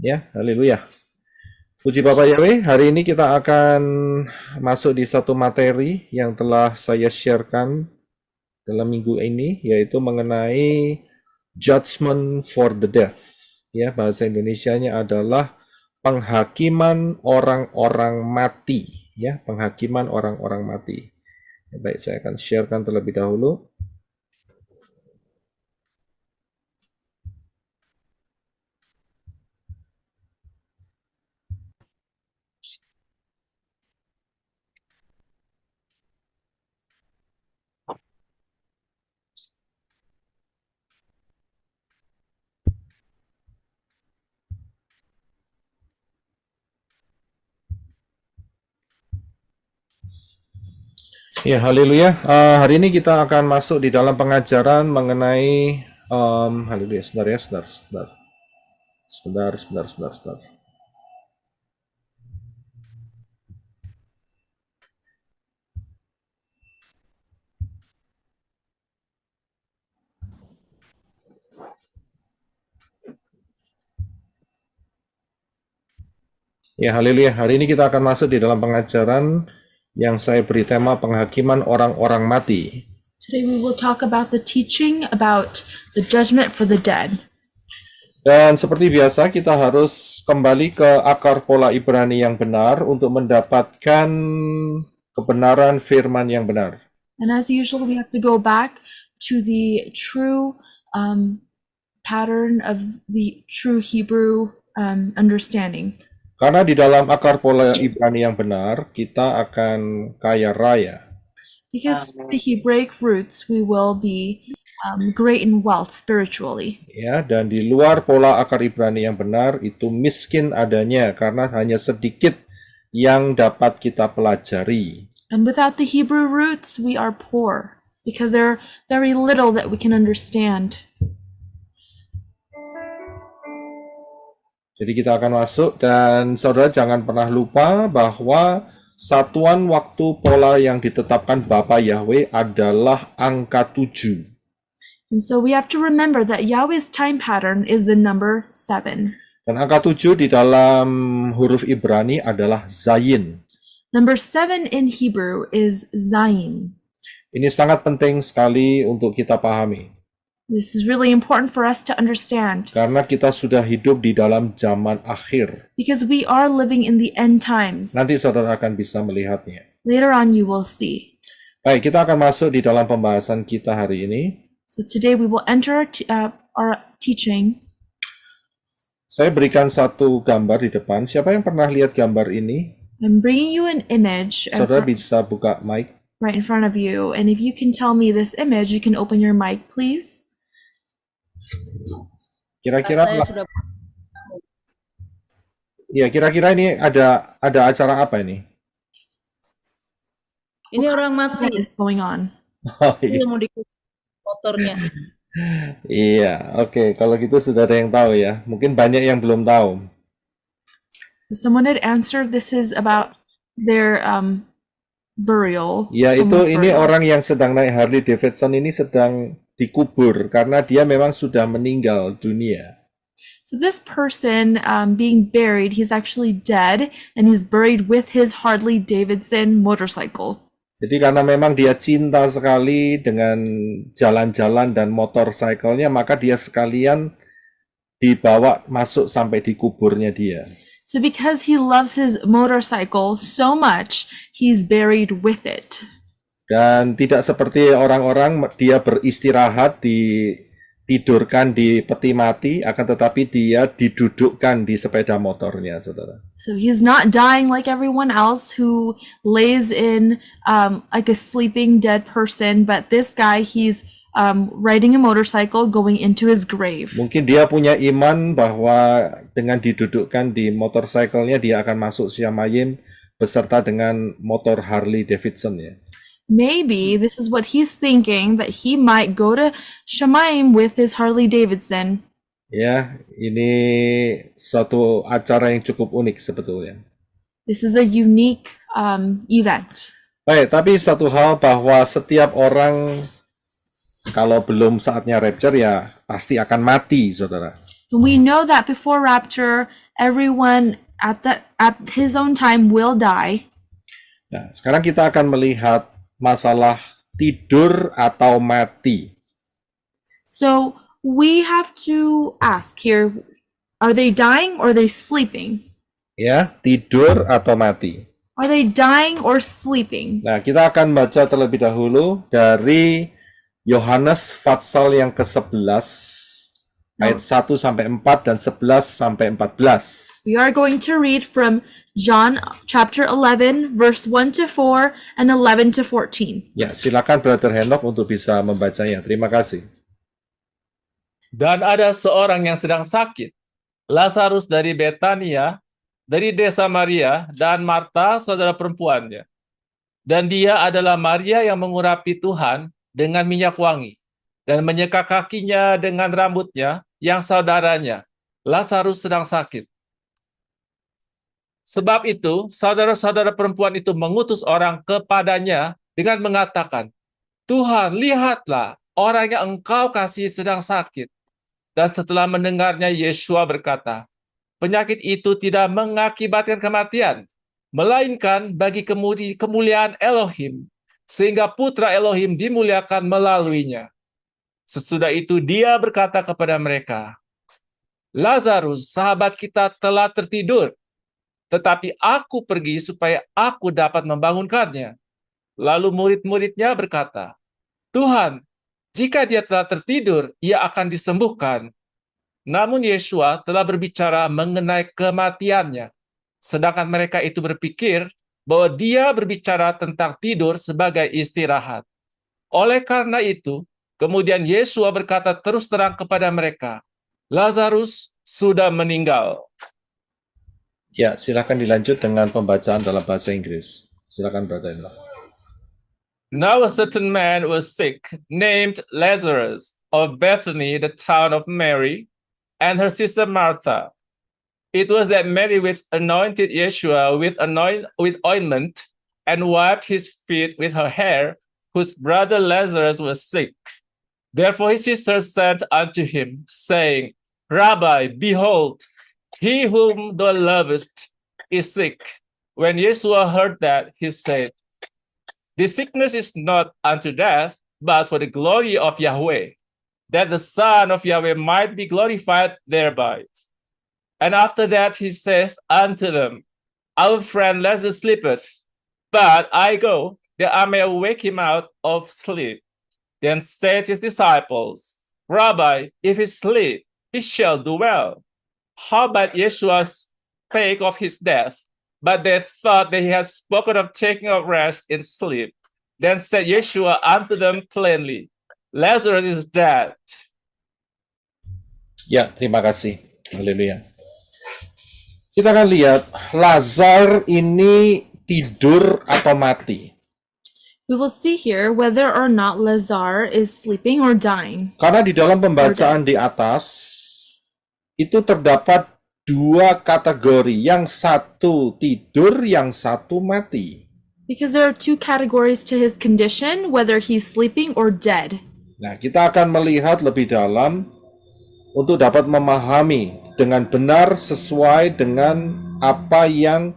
Ya, haleluya. Puji Bapak Yahweh, hari ini kita akan masuk di satu materi yang telah saya sharekan dalam minggu ini, yaitu mengenai judgment for the death. Ya, bahasa Indonesianya adalah penghakiman orang-orang mati. Ya, penghakiman orang-orang mati. Ya, baik, saya akan sharekan terlebih dahulu. Ya, haleluya. Hari ini kita akan masuk di dalam pengajaran mengenai haleluya. Sebentar ya, sebentar. Ya, haleluya. Hari ini kita akan masuk di dalam pengajaran yang saya beri tema penghakiman orang-orang mati. Today we will talk about the teaching about the judgment for the dead. Dan seperti biasa kita harus kembali ke akar pola Ibrani yang benar untuk mendapatkan kebenaran firman yang benar. And as usual, we have to go back to the true pattern of the true Hebrew understanding. Karena di dalam akar pola Ibrani yang benar, kita akan kaya raya. Because the Hebraic roots, we will be great in wealth spiritually. Ya, dan di luar pola akar Ibrani yang benar itu miskin adanya karena hanya sedikit yang dapat kita pelajari. And without the Hebrew roots, we are poor because there are very little that we can understand. Jadi kita akan masuk dan saudara jangan pernah lupa bahwa satuan waktu pola yang ditetapkan Bapa Yahweh adalah angka 7. And so we have to remember that Yahweh's time pattern is the number 7. Dan angka 7 di dalam huruf Ibrani adalah Zayin. Number 7 in Hebrew is Zayin. Ini sangat penting sekali untuk kita pahami. This is really important for us to understand Karena kita sudah hidup di dalam zaman akhir. because we are living in the end times. Nanti saudara akan bisa melihatnya. Later on, you will see. Baik, kita akan masuk di dalam pembahasan kita hari ini. So today we will enter our teaching. Saya berikan satu gambar di depan. Siapa yang pernah lihat gambar ini? I'm bringing you an image Saudara bisa buka mic. right in front of you. And if you can tell me this image, you can open your mic, please. Kira-kira Saya sudah ya kira-kira ini ada acara apa ini? ini orang What mati, is going on? Oh, dia mau diikuti motornya. iya, oke. Kalau gitu sudah ada yang tahu ya. Mungkin banyak yang belum tahu. Someone had answered this is about their burial. Ya, itu someone's ini burial. orang yang sedang naik Harley Davidson ini sedang dikubur karena dia memang sudah meninggal dunia. So this person being buried, he's actually dead, and he's buried with his Harley Davidson motorcycle. Jadi karena memang dia cinta sekali dengan jalan-jalan dan motorcycle-nya, maka dia sekalian dibawa masuk sampai di kuburnya dia. So because he loves his motorcycle so much, he's buried with it. Dan tidak seperti orang-orang dia beristirahat ditidurkan di peti mati, akan tetapi dia didudukkan di sepeda motornya, saudara. So he's not dying like everyone else who lays in like a sleeping dead person, but this guy, he's riding a motorcycle going into his grave. Mungkin dia punya iman bahwa dengan didudukkan di motorcycle-nya dia akan masuk Syamayim beserta dengan motor Harley Davidson ya. Maybe this is what he's thinking, that he might go to Shemaim with his Harley Davidson. Ya, ini suatu acara yang cukup unik sebetulnya. This is a unique event. Baik, tapi satu hal bahwa setiap orang kalau belum saatnya rapture ya pasti akan mati, saudara. We know that before rapture, everyone at his own time will die. Nah, sekarang kita akan melihat masalah tidur atau mati. So we have to ask here, are they dying or are they sleeping? Ya, tidur atau mati. Are they dying or sleeping? Nah, kita akan baca terlebih dahulu dari Yohanes pasal yang ke-11 ayat 1 sampai 4 dan 11 sampai 14. We are going to read from John chapter 11 verse 1 to 4 and 11 to 14. Ya, silakan Brother Henok untuk bisa membacanya. Terima kasih. Dan ada seorang yang sedang sakit, Lazarus dari Betania, dari desa Maria, dan Marta, saudara perempuannya. Dan dia adalah Maria yang mengurapi Tuhan dengan minyak wangi, dan menyeka kakinya dengan rambutnya, yang saudaranya, Lazarus sedang sakit. Sebab itu, saudara-saudara perempuan itu mengutus orang kepadanya dengan mengatakan, Tuhan, lihatlah, orang yang engkau kasih sedang sakit. Dan setelah mendengarnya, Yeshua berkata, penyakit itu tidak mengakibatkan kematian, melainkan bagi kemuliaan Elohim, sehingga putra Elohim dimuliakan melaluinya. Sesudah itu dia berkata kepada mereka, Lazarus, sahabat kita telah tertidur, tetapi aku pergi supaya aku dapat membangunkannya. Lalu murid-muridnya berkata, Tuhan, jika dia telah tertidur, ia akan disembuhkan. Namun Yeshua telah berbicara mengenai kematiannya, sedangkan mereka itu berpikir bahwa dia berbicara tentang tidur sebagai istirahat. Oleh karena itu, kemudian Yeshua berkata terus terang kepada mereka, Lazarus sudah meninggal. Ya, silakan dilanjut dengan pembacaan dalam bahasa Inggris. Silakan Brother Henok. Now a certain man was sick, named Lazarus, of Bethany, the town of Mary, and her sister Martha. It was that Mary which anointed Yeshua with ointment, and wiped his feet with her hair, whose brother Lazarus was sick. Therefore his sisters sent unto him, saying, Rabbi, behold, he whom thou lovest is sick. When Yeshua heard that, he said, this sickness is not unto death, but for the glory of Yahweh, that the Son of Yahweh might be glorified thereby. And after that he saith unto them, our friend Lazarus sleepeth, but I go, that I may awake him out of sleep. Then said his disciples, Rabbi, if he sleep, he shall do well. Howbeit Yeshua spake of his death, but they thought that he had spoken of taking a rest in sleep. Then said Yeshua unto them plainly, Lazarus is dead. Ya, terima kasih. Haleluya. Kita akan lihat Lazar ini tidur atau mati. We will see here whether or not Lazar is sleeping or dying. Karena di dalam pembacaan di atas itu terdapat dua kategori, yang satu tidur, yang satu mati. Because there are two categories to his condition, whether he's sleeping or dead. Nah, kita akan melihat lebih dalam untuk dapat memahami dengan benar sesuai dengan apa yang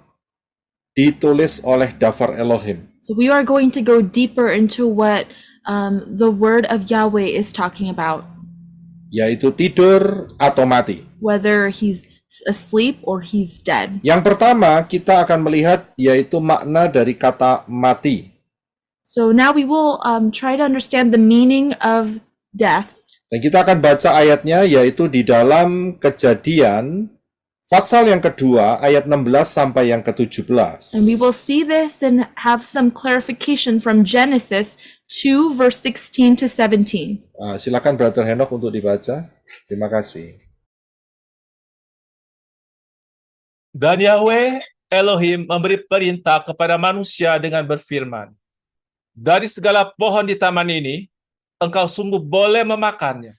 ditulis oleh Dafar Elohim. So we are going to go deeper into what the word of Yahweh is talking about, Yaitu tidur atau mati. whether he's asleep or he's dead. Yang pertama kita akan melihat yaitu makna dari kata mati. So now we will try to understand the meaning of death. Dan kita akan baca ayatnya yaitu di dalam Kejadian pasal yang kedua ayat 16 sampai yang ke-17. And we will see this and have some clarification from Genesis 2 verse 16 to 17. Silakan Brother Henok untuk dibaca. Terima kasih. Dan Yahweh Elohim memberi perintah kepada manusia dengan berfirman, dari segala pohon di taman ini, engkau sungguh boleh memakannya.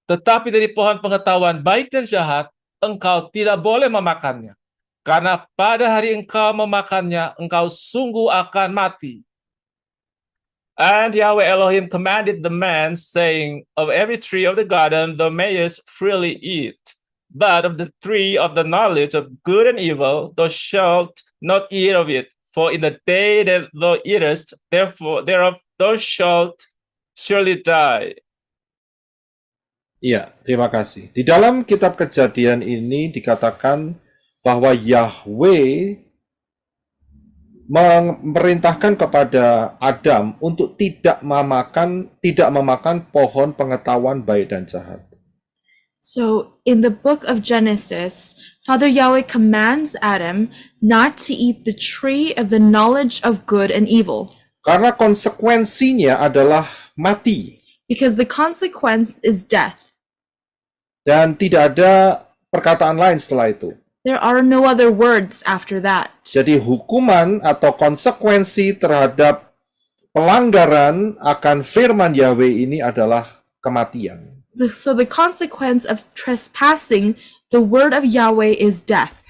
Tetapi dari pohon pengetahuan baik dan jahat, engkau tidak boleh memakannya. Karena pada hari engkau memakannya, engkau sungguh akan mati. And Yahweh Elohim commanded the man, saying, of every tree of the garden thou mayest freely eat, but of the tree of the knowledge of good and evil, thou shalt not eat of it. For in the day that thou eatest, therefore thereof thou shalt surely die. Iya, terima kasih. Di dalam kitab Kejadian ini dikatakan bahwa Yahweh memerintahkan kepada Adam untuk tidak memakan pohon pengetahuan baik dan jahat. So in the book of Genesis, Father Yahweh commands Adam not to eat the tree of the knowledge of good and evil, Karena konsekuensinya adalah mati. because the consequence is death. Dan tidak ada perkataan lain setelah itu. There are no other words after that. Jadi hukuman atau konsekuensi terhadap pelanggaran akan firman Yahweh ini adalah kematian. So the consequence of trespassing the word of Yahweh is death.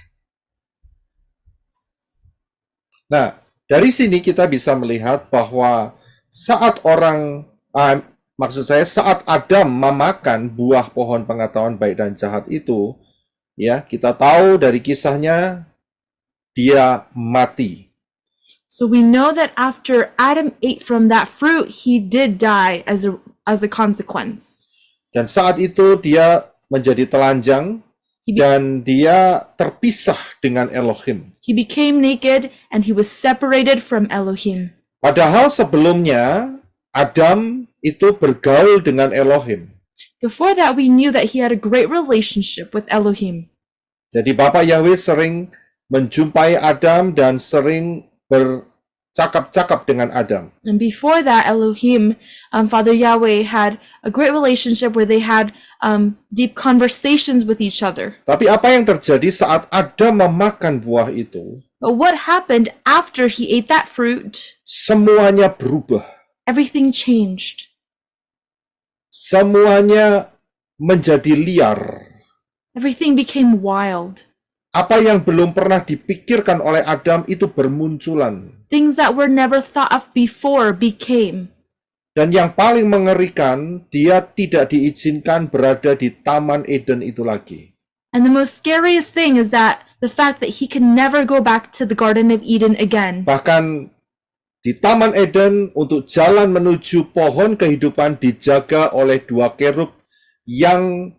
Nah, dari sini kita bisa melihat bahwa saat saat Adam memakan buah pohon pengetahuan baik dan jahat itu, ya, kita tahu dari kisahnya dia mati. So we know that after Adam ate from that fruit, he did die as a consequence. Dan saat itu dia menjadi telanjang dan dia terpisah dengan Elohim. He became naked and he was separated from Elohim. Padahal sebelumnya Adam itu bergaul dengan Elohim. Before that, we knew that he had a great relationship with Elohim. Jadi Bapa Yahweh sering menjumpai Adam dan sering bercakap-cakap dengan Adam. And before that, Elohim, Father Yahweh, had a great relationship where they had deep conversations with each other. Tapi apa yang terjadi saat Adam memakan buah itu? But what happened after he ate that fruit? Semuanya berubah. Everything changed. Semuanya menjadi liar. Everything became wild. Apa yang belum pernah dipikirkan oleh Adam itu bermunculan. Things that were never thought of before became. Dan yang paling mengerikan, dia tidak diizinkan berada di Taman Eden itu lagi. And the most scariest thing is that the fact that he can never go back to the Garden of Eden again. Bahkan di Taman Eden untuk jalan menuju pohon kehidupan dijaga oleh 2 kerub yang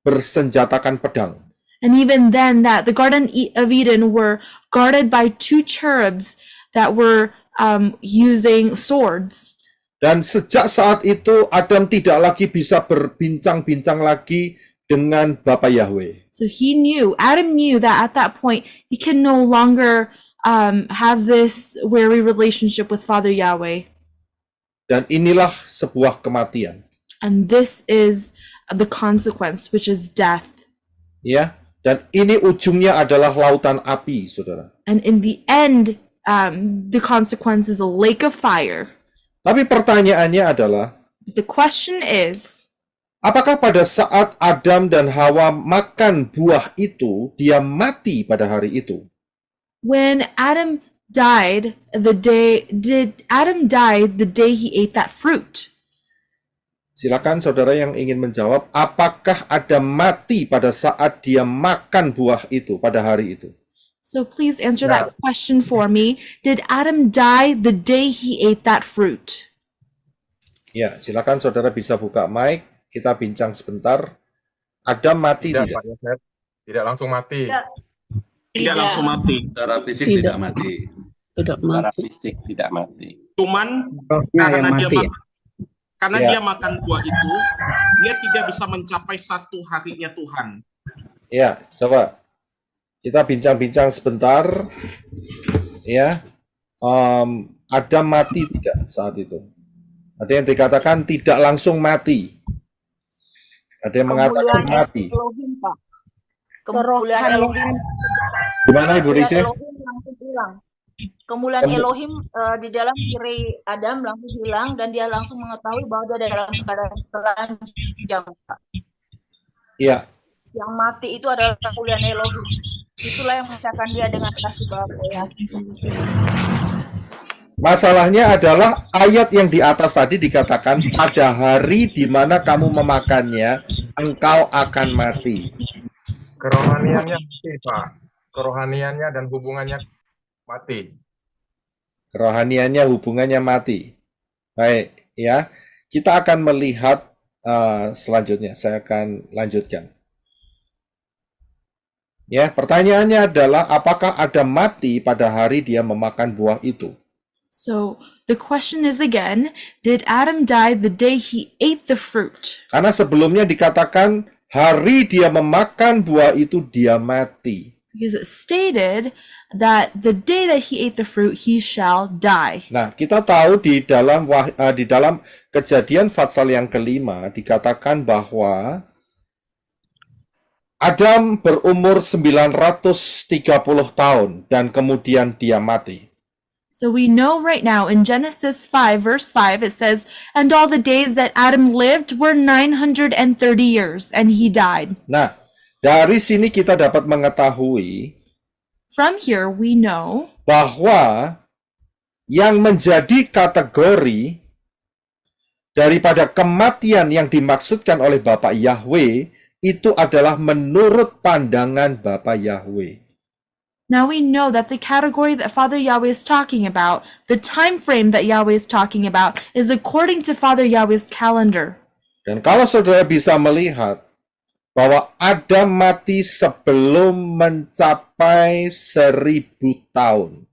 bersenjatakan pedang. And even then, that the Garden of Eden were guarded by 2 cherubs that were using swords. Dan sejak saat itu Adam tidak lagi bisa berbincang-bincang lagi dengan Bapa Yahweh. So Adam knew that at that point, he can no longer have this weary relationship with Father Yahweh. Dan inilah sebuah kematian. And this is the consequence, which is death. Ya, dan ini ujungnya adalah lautan api, saudara. And in the end, the consequence is a lake of fire. Tapi pertanyaannya adalah, The question is, apakah pada saat Adam dan Hawa makan buah itu, dia mati pada hari itu? when Adam died, did Adam die the day he ate that fruit? Silakan saudara yang ingin menjawab, apakah Adam mati pada saat dia makan buah itu pada hari itu? So please answer that question for me. Did Adam die the day he ate that fruit? Ya, silakan saudara bisa buka mic, kita bincang sebentar. Adam mati Tidak, tidak? Pak Yosef. Tidak langsung mati. Tidak langsung mati. Secara fisik Tidak. tidak mati. Tidak Secara mati. fisik tidak mati. Cuman Rohnya yang karena dia mati ya. karena Ya. dia makan buah itu, dia tidak bisa mencapai satu harinya Tuhan. Ya, coba kita bincang-bincang sebentar. Ya, Adam mati tidak saat itu? Ada yang dikatakan tidak langsung mati. Ada yang mengatakan mati. Elohim, Pak. Kemuliaan Elohim. Gimana Ibu Rice? Elohim langsung hilang. Kemuliaan Elohim di dalam diri Adam langsung hilang dan dia langsung mengetahui bahwa dia dalam keadaan telanjang, Pak. Iya, Yang mati itu adalah kemuliaan Elohim. Itulah yang memisahkan dia dengan kasih Bapa ya. masalahnya adalah ayat yang di atas tadi dikatakan pada hari di mana kamu memakannya, engkau akan mati. Kerohaniannya mati, Pak. Kerohaniannya dan hubungannya mati. Kerohaniannya hubungannya mati. Baik, ya. Kita akan melihat selanjutnya. Saya akan lanjutkan. Ya, pertanyaannya adalah apakah Adam mati pada hari dia memakan buah itu? So the question is again, did Adam die the day he ate the fruit? Karena sebelumnya dikatakan hari dia memakan buah itu dia mati. Because it stated that the day that he ate the fruit, he shall die. Nah, kita tahu di dalam Kejadian pasal yang kelima dikatakan bahwa Adam berumur 930 tahun dan kemudian dia mati. So we know right now in Genesis 5 verse 5 it says, and all the days that Adam lived were 930 years and he died. Nah, dari sini kita dapat mengetahui From here we know bahwa yang menjadi kategori daripada kematian yang dimaksudkan oleh Bapak Yahweh itu adalah menurut pandangan Bapak Yahweh. Now we know that the category that Father Yahweh is talking about, the time frame that Yahweh is talking about, is according to Father Yahweh's calendar. Dan kalau saudara bisa melihat bahwa Adam mati sebelum mencapai 1000 tahun.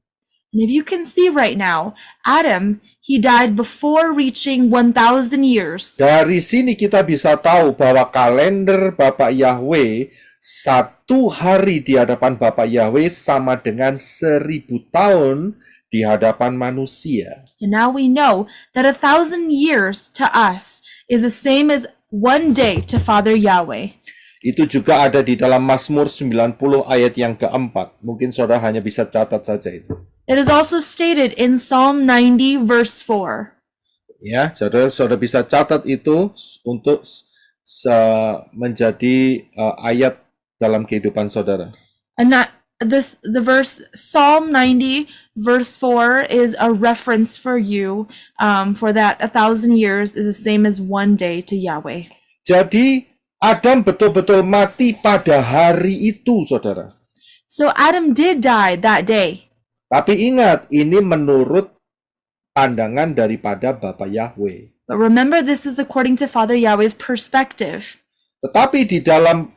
And if you can see right now, Adam, he died before reaching 1,000 years. Dari sini kita bisa tahu bahwa kalender Bapak Yahweh, satu hari di hadapan Bapak Yahweh sama dengan 1000 tahun di hadapan manusia. And now we know that 1,000 years to us is the same as one day to Father Yahweh. Itu juga ada di dalam Mazmur 90 ayat yang keempat. Mungkin saudara hanya bisa catat saja itu. It is also stated in Psalm 90 verse 4. Ya, saudara bisa catat itu untuk menjadi ayat dalam kehidupan saudara. And the verse Psalm 90 verse 4 is a reference for you, for that 1,000 years is the same as one day to Yahweh. Jadi Adam betul-betul mati pada hari itu, saudara. So Adam did die that day. Tapi ingat, ini menurut pandangan daripada Bapak Yahweh. But remember, this is according to Father Yahweh's perspective. Tetapi di dalam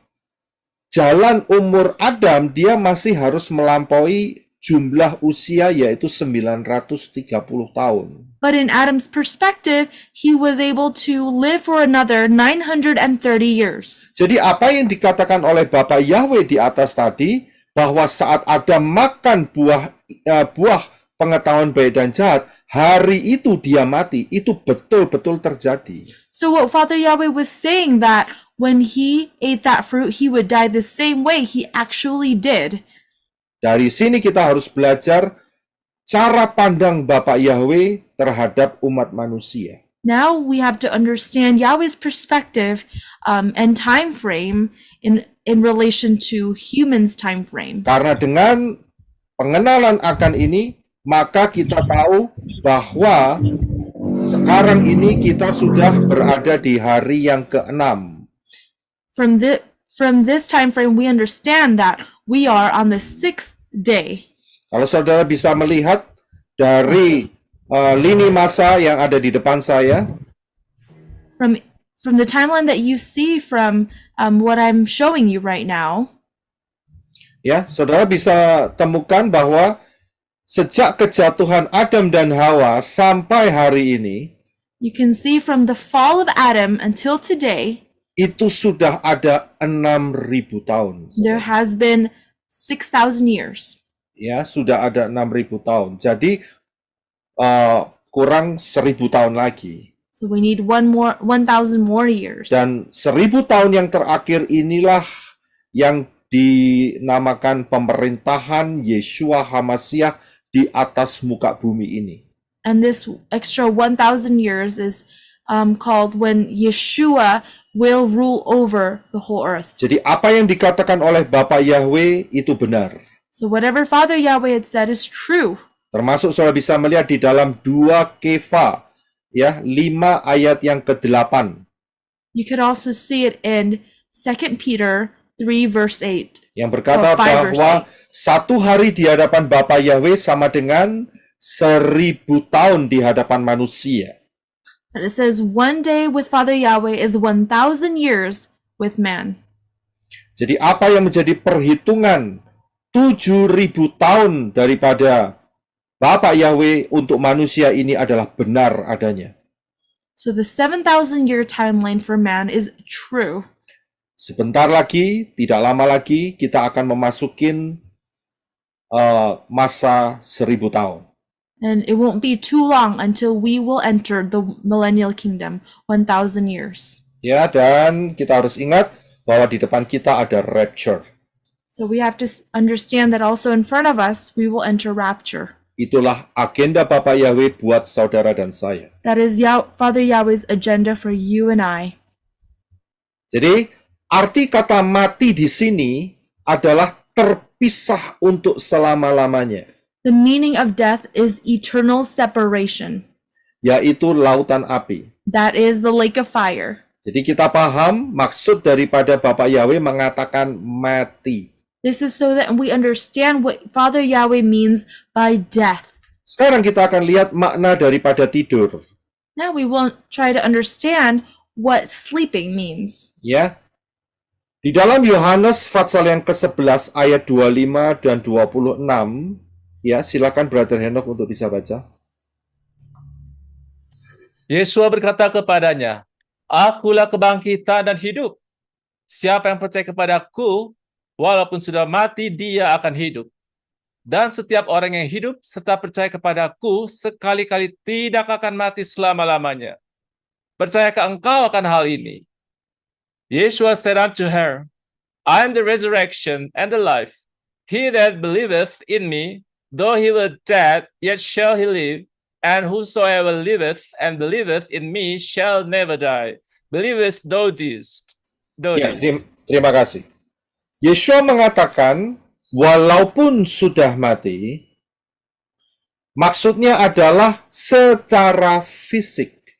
jalan umur Adam, dia masih harus melampaui jumlah usia yaitu 930 tahun. But in Adam's perspective, he was able to live for another 930 years. Jadi apa yang dikatakan oleh Bapak Yahweh di atas tadi, bahwa saat Adam makan buah pengetahuan baik dan jahat, hari itu dia mati, itu betul-betul terjadi. So what Father Yahweh was saying that when he ate that fruit, he would die the same way, he actually did. Dari sini kita harus belajar cara pandang Bapak Yahweh terhadap umat manusia. Now we have to understand Yahweh's perspective and time frame in relation to humans' time frame. Karena dengan pengenalan akan ini, maka kita tahu bahwa sekarang ini kita sudah berada di hari yang ke-6. From this time frame, we understand that we are on the 6th day. Kalau saudara bisa melihat dari lini masa yang ada di depan saya, From the timeline that you see from what I'm showing you right now, ya, saudara bisa temukan bahwa sejak kejatuhan Adam dan Hawa sampai hari ini, you can see from the fall of Adam until today, itu sudah ada 6.000 tahun. there has been 6,000 years. Ya, sudah ada 6.000 tahun. Jadi kurang 1.000 tahun lagi. So we need 1,000 more years. Dan 1.000 tahun yang terakhir inilah yang dinamakan pemerintahan Yeshua HaMashiach di atas muka bumi ini. And this extra 1,000 years is called when Yeshua will rule over the whole earth. Jadi apa yang dikatakan oleh Bapak Yahweh itu benar. So whatever Father Yahweh had said is true. Termasuk saudara bisa melihat di dalam 2 Kefa, ya, 5 ayat yang ke-8. You could also see it in 2 Peter 3 verse 8. yang berkata 5 verse bahwa satu hari di hadapan Bapa Yahweh sama dengan 1000 tahun di hadapan manusia. And it says, one day with Father Yahweh is 1,000 years with man. Jadi apa yang menjadi perhitungan 7.000 tahun daripada Bapa Yahweh untuk manusia ini adalah benar adanya. So the 7,000 year timeline for man is true. Sebentar lagi, tidak lama lagi, kita akan memasukin masa 1000 tahun. And it won't be too long until we will enter the millennial kingdom, 1,000 years. Ya, dan kita harus ingat bahwa di depan kita ada rapture. So we have to understand that also in front of us, we will enter rapture. Itulah agenda Bapa Yahweh buat saudara dan saya. That is Father Yahweh's agenda for you and I. Jadi, arti kata mati di sini adalah terpisah untuk selama-lamanya, The meaning of death is eternal separation. yaitu lautan api. That is the lake of fire. Jadi kita paham maksud daripada Bapa Yahweh mengatakan mati. This is so that we understand what Father Yahweh means by death. Sekarang kita akan lihat makna daripada tidur. Now we will try to understand what sleeping means. Ya. Di dalam Yohanes pasal yang ke-11 ayat 25 dan 26, ya, silakan Brother Henok untuk bisa baca. Yesua berkata kepadanya, Akulah kebangkitan dan hidup. Siapa yang percaya kepadaku, walaupun sudah mati, dia akan hidup. Dan setiap orang yang hidup serta percaya kepadaku, sekali-kali tidak akan mati selama-lamanya. Percayakah engkau akan hal ini? Yeshua said unto her, I am the resurrection and the life. He that believeth in me, though he were dead, yet shall he live. And whosoever liveth and believeth in me shall never die. Believest thou this? Ya, terima kasih. Yeshua mengatakan, walaupun sudah mati, maksudnya adalah secara fisik.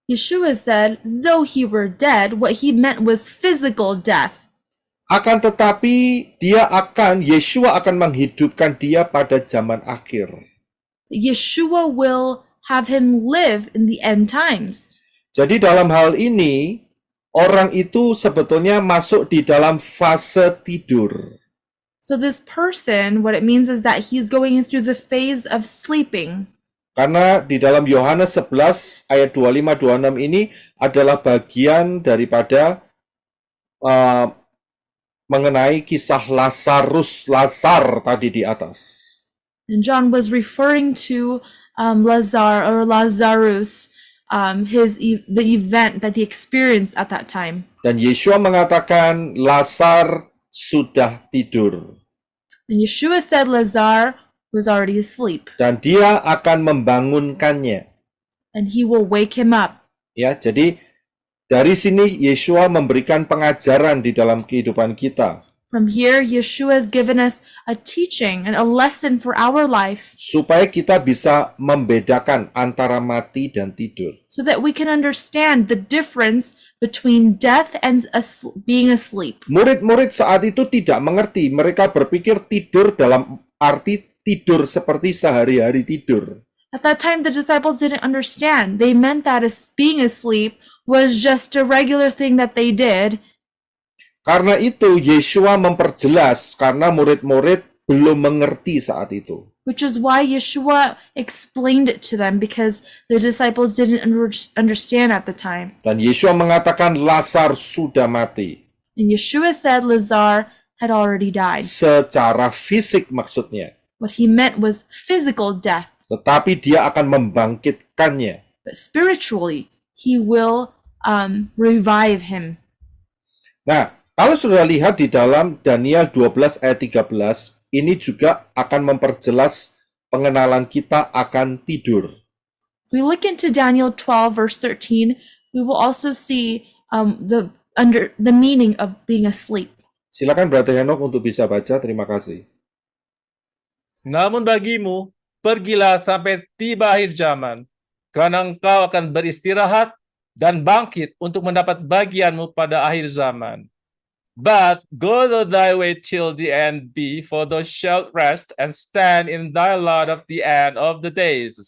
Yeshua said, though he were dead, what he meant was physical death. Akan tetapi Yeshua akan menghidupkan dia pada zaman akhir. Yeshua will have him live in the end times. Jadi dalam hal ini, orang itu sebetulnya masuk di dalam fase tidur. So this person, what it means is that he's going through the phase of sleeping. Karena di dalam Yohanes 11 ayat 25-26 ini adalah bagian daripada mengenai kisah Lazar tadi di atas. And John was referring to Lazarus, the event that he experienced at that time. Dan Yeshua mengatakan Lazar sudah tidur. And Yeshua said Lazar was already asleep, Dan dia akan membangunkannya. and he will wake him up. Ya, jadi dari sini Yeshua memberikan pengajaran di dalam kehidupan kita. From here, Yeshua has given us a teaching and a lesson for our life Supaya kita bisa membedakan antara mati dan tidur. so that we can understand the difference between death and being asleep. Murid-murid saat itu tidak mengerti. Mereka berpikir tidur dalam arti tidur seperti sehari-hari tidur. At that time, the disciples didn't understand. They meant that being asleep was just a regular thing that they did. Karena itu Yeshua memperjelas karena murid-murid belum mengerti saat itu. Which is why Yeshua explained it to them, because the disciples didn't understand at the time. Dan Yeshua mengatakan Lazar sudah mati. And Yeshua said Lazar had already died. Secara fisik maksudnya. What he meant was physical death, Tetapi dia akan membangkitkannya. but spiritually, he will revive him. Nah, kalau sudah lihat di dalam Daniel 12 ayat 13, ini juga akan memperjelas pengenalan kita akan tidur. If we look into Daniel 12 verse 13, we will also see the meaning of being asleep. Silakan Brother Henok untuk bisa baca, terima kasih. Namun bagimu, pergilah sampai tiba akhir zaman, karena engkau akan beristirahat dan bangkit untuk mendapat bagianmu pada akhir zaman. But go thy way till the end be, for thou shalt rest and stand in thy lot of the end of the days.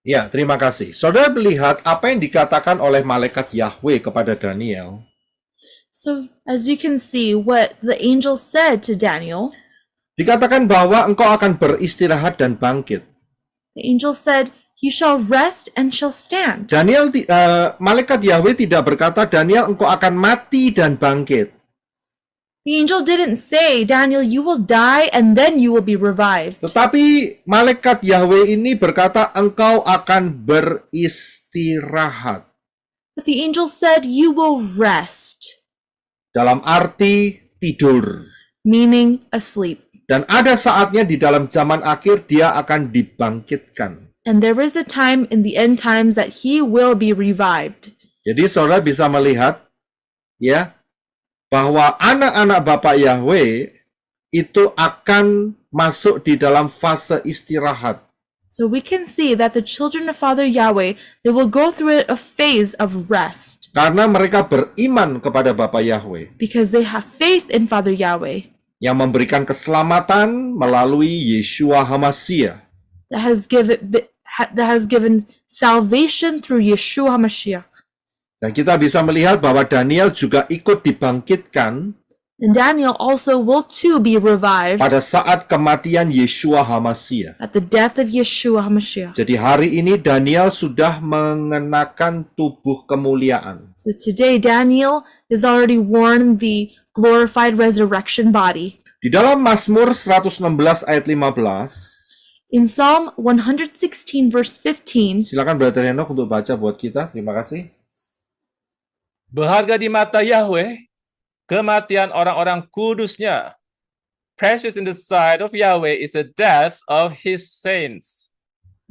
Ya, terima kasih. Saudara melihat apa yang dikatakan oleh malaikat Yahweh kepada Daniel. So, as you can see, what the angel said to Daniel, Dikatakan bahwa engkau akan beristirahat dan bangkit. the angel said, "You shall rest and shall stand." Malaikat Yahweh tidak berkata, Daniel, engkau akan mati dan bangkit. The angel didn't say, "Daniel, you will die and then you will be revived." Tetapi malaikat Yahweh ini berkata, engkau akan beristirahat. But the angel said, "You will rest," Dalam arti tidur. meaning asleep. Dan ada saatnya di dalam zaman akhir dia akan dibangkitkan. And there is a time in the end times that he will be revived. Jadi saudara bisa melihat ya bahwa anak-anak Bapak Yahweh itu akan masuk di dalam fase istirahat. So we can see that the children of Father Yahweh, they will go through a phase of rest Karena mereka beriman kepada Bapak Yahweh because they have faith in Father Yahweh yang memberikan keselamatan melalui Yeshua HaMashiach. that has given salvation through Yeshua HaMashiach. Dan kita bisa melihat bahwa Daniel juga ikut dibangkitkan And Daniel also will too be revived pada saat kematian Yeshua HaMashiach. at the death of Yeshua HaMashiach. Jadi hari ini Daniel sudah mengenakan tubuh kemuliaan. So today Daniel is already worn the glorified resurrection body. Di dalam Mazmur 116 ayat 15, In Psalm 116 verse 15, silakan Brother Henok untuk baca buat kita. Terima kasih. Berharga di mata Yahweh, kematian orang-orang kudusnya. Precious in the sight of Yahweh is the death of his saints.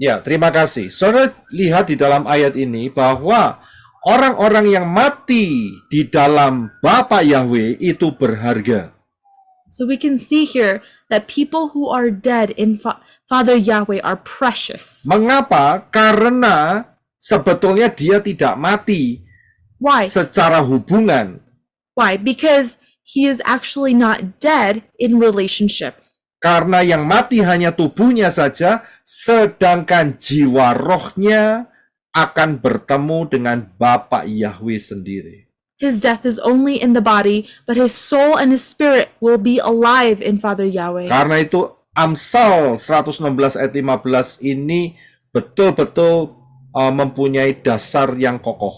Ya, terima kasih. Saudara lihat di dalam ayat ini bahwa orang-orang yang mati di dalam Bapa Yahweh itu berharga. so we can see here that people who are dead in Father Yahweh are precious. Mengapa? Karena sebetulnya dia tidak mati Why? secara hubungan. Why? Because he is actually not dead in relationship. Karena yang mati hanya tubuhnya saja, sedangkan jiwa rohnya akan bertemu dengan Bapa Yahweh sendiri. His death is only in the body, but his soul and his spirit will be alive in Father Yahweh. Karena itu Amsal 116 ayat 15 ini betul-betul mempunyai dasar yang kokoh.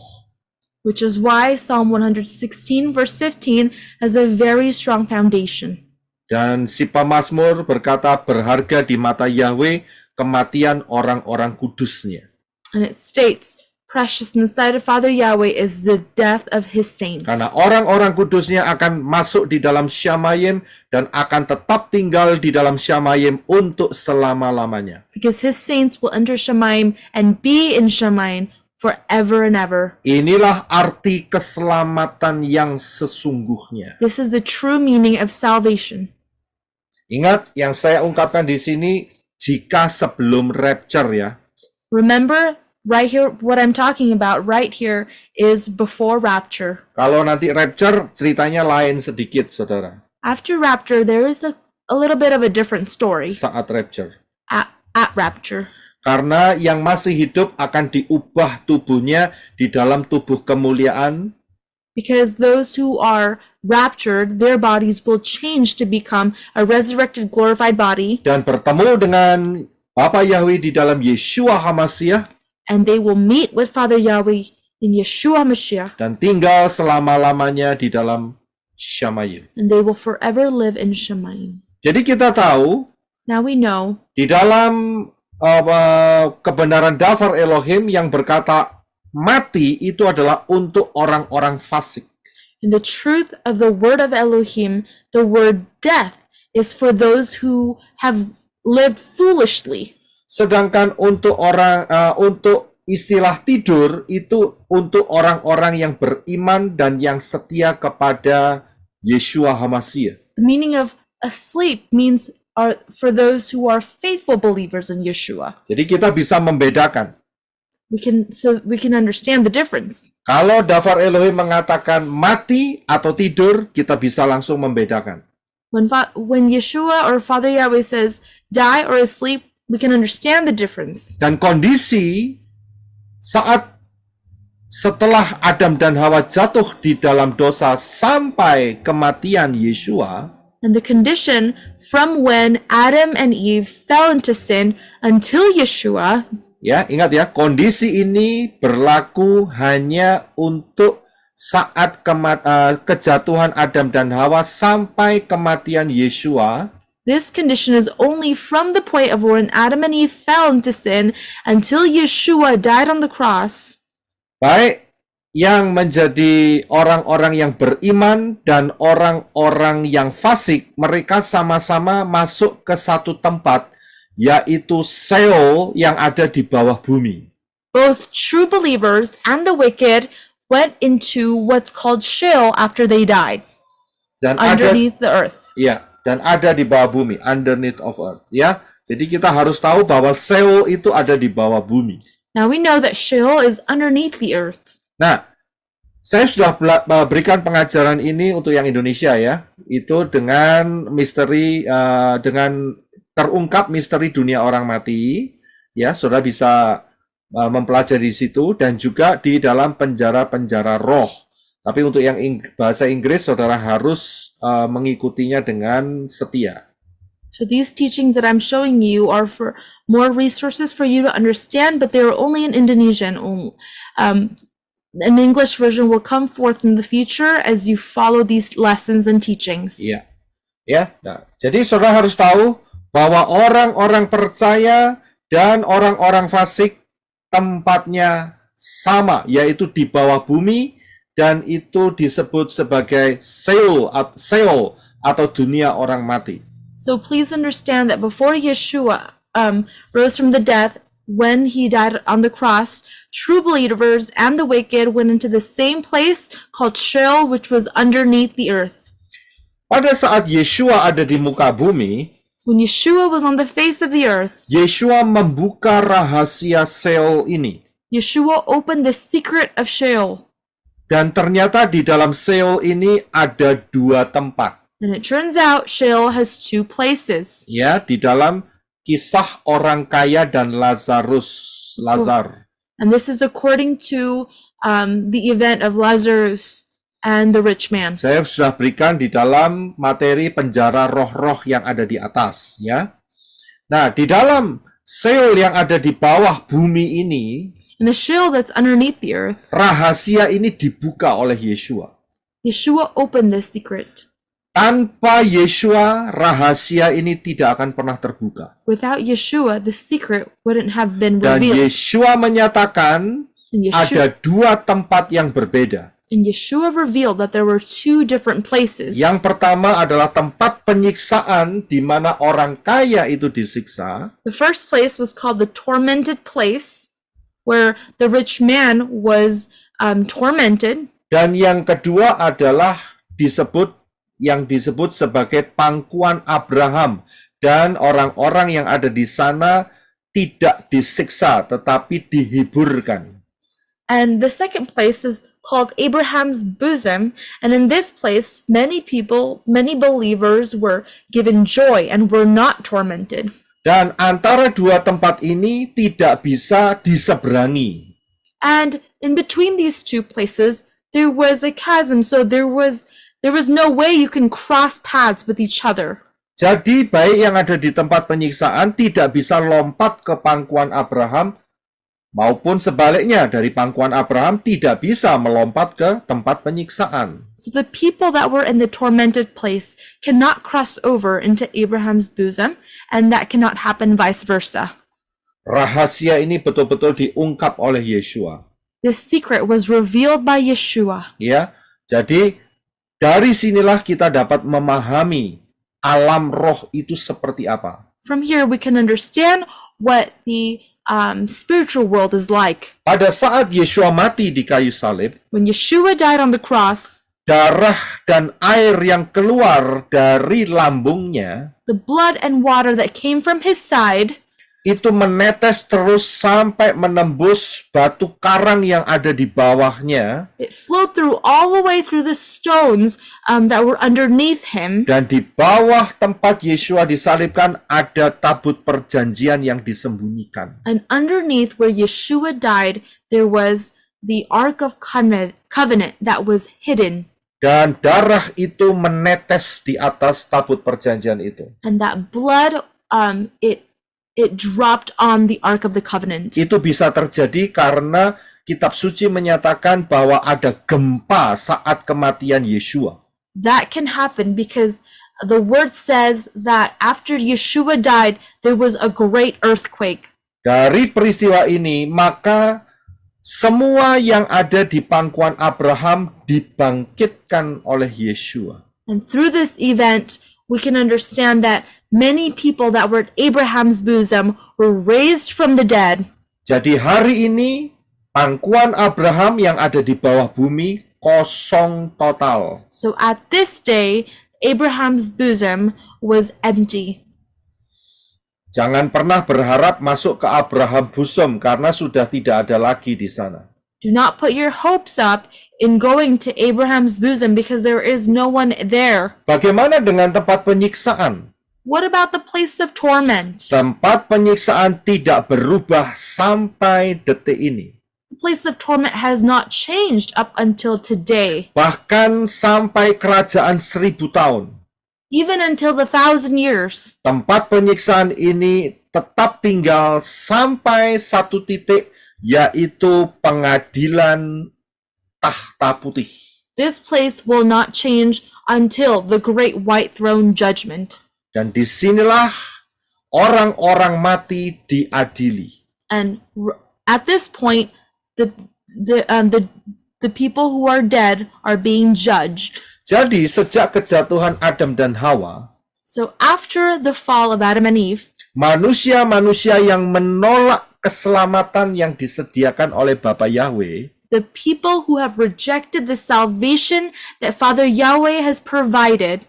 Which is why Psalm 116 verse 15 has a very strong foundation. Dan si pemazmur berkata berharga di mata Yahweh kematian orang-orang kudusnya. And it states, precious in the sight of Father Yahweh is the death of his saints. Karena orang-orang kudusnya akan masuk di dalam Syamayim dan akan tetap tinggal di dalam Syamayim untuk selama-lamanya. Because his saints will enter Shamayim and be in Shamayim forever and ever. Inilah arti keselamatan yang sesungguhnya. This is the true meaning of salvation. Ingat yang saya ungkapkan di sini jika sebelum rapture ya. Remember, right here, what I'm talking about right here is before rapture. Kalau nanti rapture ceritanya lain sedikit, saudara. After rapture, there is a little bit of a different story Saat rapture. at rapture. Karena yang masih hidup akan diubah tubuhnya di dalam tubuh kemuliaan. Because those who are raptured, their bodies will change to become a resurrected, glorified body, Dan bertemu dengan Bapa Yahweh di dalam Yeshua HaMashiach. and they will meet with Father Yahweh in Yeshua HaMashiach, Dan tinggal selama-lamanya di dalam Syamayim. and they will forever live in Shamayim. Jadi kita tahu Now we know di dalam kebenaran Dafar Elohim yang berkata mati itu adalah untuk orang-orang fasik. in the truth of the word of Elohim, the word death is for those who have lived foolishly. Sedangkan untuk untuk istilah tidur itu untuk orang-orang yang beriman dan yang setia kepada Yeshua HaMashiach. The meaning of asleep means for those who are faithful believers in Yeshua. Jadi kita bisa membedakan. we can understand the difference. Kalau Dafar Elohim mengatakan mati atau tidur, kita bisa langsung membedakan. When Yeshua or Father Yahweh says die or asleep, we can understand the difference. Dan kondisi saat setelah Adam dan Hawa jatuh di dalam dosa sampai kematian Yeshua, And the condition from when Adam and Eve fell into sin until Yeshua, ya ingat ya, kondisi ini berlaku hanya untuk saat kejatuhan Adam dan Hawa sampai kematian Yeshua. this condition is only from the point of when Adam and Eve fell into sin until Yeshua died on the cross. Baik yang menjadi orang-orang yang beriman dan orang-orang yang fasik, mereka sama-sama masuk ke satu tempat, yaitu Sheol yang ada di bawah bumi. Both true believers and the wicked went into what's called Sheol after they died, Dan underneath the earth. dan ada di bawah bumi, underneath of earth, ya. Jadi kita harus tahu bahwa Sheol itu ada di bawah bumi. Now we know that Sheol is underneath the earth. Nah, saya sudah berikan pengajaran ini untuk yang Indonesia ya. Itu dengan misteri, dengan terungkap misteri dunia orang mati. Ya, saudara bisa mempelajari di situ dan juga di dalam penjara-penjara roh. Tapi untuk yang bahasa Inggris, saudara harus mengikutinya dengan setia. So these teachings that I'm showing you are for more resources for you to understand, but they are only in Indonesian. An English version will come forth in the future as you follow these lessons and teachings. Iya. Ya. Nah, jadi saudara harus tahu bahwa orang-orang percaya dan orang-orang fasik tempatnya sama, yaitu di bawah bumi, dan itu disebut sebagai Sheol atau dunia orang mati. So please understand that before Yeshua rose from the death, when he died on the cross, true believers and the wicked went into the same place called Sheol, which was underneath the earth. Pada saat Yeshua ada di muka bumi, When Yeshua was on the face of the earth, Yeshua membuka rahasia Sheol ini. Yeshua opened the secret of Sheol. Dan ternyata di dalam Sheol ini ada dua tempat. And it turns out Sheol has two places. Ya, di dalam kisah orang kaya dan Lazar. And this is according to the event of Lazarus and the rich man. Saya sudah berikan di dalam materi penjara roh-roh yang ada di atas, ya. Nah, di dalam Sheol yang ada di bawah bumi ini, In the Sheol that's underneath the earth, rahasia ini dibuka oleh Yeshua. Yeshua opened this secret. Tanpa Yeshua, rahasia ini tidak akan pernah terbuka. Without Yeshua, the secret wouldn't have been Dan revealed. Yeshua menyatakan And ada dua tempat yang berbeda. Yeshua revealed that there were two different places. Yang pertama adalah tempat penyiksaan di mana orang kaya itu disiksa. The first place was called the tormented place, where the rich man was tormented. Dan yang kedua adalah yang disebut sebagai pangkuan Abraham. Dan orang-orang yang ada di sana tidak disiksa, tetapi dihiburkan. And the second place is called Abraham's bosom. And in this place, many believers were given joy and were not tormented. Dan antara dua tempat ini tidak bisa diseberangi. And in between these two places, there was a chasm. So there was no way you can cross paths with each other. Jadi baik yang ada di tempat penyiksaan tidak bisa lompat ke pangkuan Abraham, maupun sebaliknya dari pangkuan Abraham tidak bisa melompat ke tempat penyiksaan. So the people that were in the tormented place cannot cross over into Abraham's bosom, and that cannot happen vice versa. Rahasia ini betul-betul diungkap oleh Yeshua. The secret was revealed by Yeshua. Ya, jadi dari sinilah kita dapat memahami alam roh itu seperti apa. From here, we can understand what the spiritual world is like. Pada saat Yeshua mati di kayu salib, When Yeshua died on the cross, darah dan air yang keluar dari lambungnya the blood and water that came from his side itu menetes terus sampai menembus batu karang yang ada di bawahnya, It flowed through all the way through the stones that were underneath him. dan di bawah tempat Yesua disalibkan ada tabut perjanjian yang disembunyikan. And underneath where Yeshua died, there was the Ark of Covenant that was hidden. Dan darah itu menetes di atas tabut perjanjian itu. And that blood, it dropped on the Ark of the Covenant. Itu bisa terjadi karena kitab suci menyatakan bahwa ada gempa saat kematian Yesua. That can happen because the word says that after Yeshua died, there was a great earthquake. Dari peristiwa ini, maka semua yang ada di pangkuan Abraham dibangkitkan oleh Yesua. And through this event, we can understand that many people that were at Abraham's bosom were raised from the dead. Jadi hari ini, pangkuan Abraham yang ada di bawah bumi kosong total. So at this day, Abraham's bosom was empty. Jangan pernah berharap masuk ke Abraham bosom karena sudah tidak ada lagi di sana. Do not put your hopes up in going to Abraham's bosom because there is no one there. Bagaimana dengan tempat penyiksaan? What about the place of torment? Tempat penyiksaan tidak berubah sampai detik ini. The place of torment has not changed up until today, Bahkan sampai kerajaan 1000 tahun. even until the 1,000 years. Tempat penyiksaan ini tetap tinggal sampai satu titik, yaitu pengadilan tahta putih. This place will not change until the great white throne judgment. Dan disinilah orang-orang mati diadili. And at this point, the people who are dead are being judged. Jadi sejak kejatuhan Adam dan Hawa, So after the fall of Adam and Eve, manusia-manusia yang menolak keselamatan yang disediakan oleh Bapa Yahweh, the people who have rejected the salvation that Father Yahweh has provided,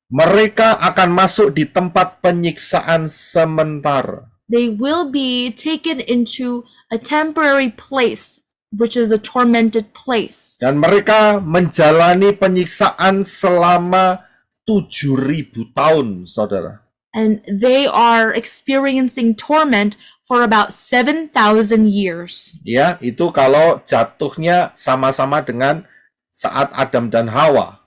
mereka akan masuk di tempat penyiksaan sementara. they will be taken into a temporary place, which is a tormented place. Dan mereka menjalani penyiksaan selama 7.000 tahun, saudara. And they are experiencing torment for about 7,000 years. Ya, itu kalau jatuhnya sama-sama dengan saat Adam dan Hawa.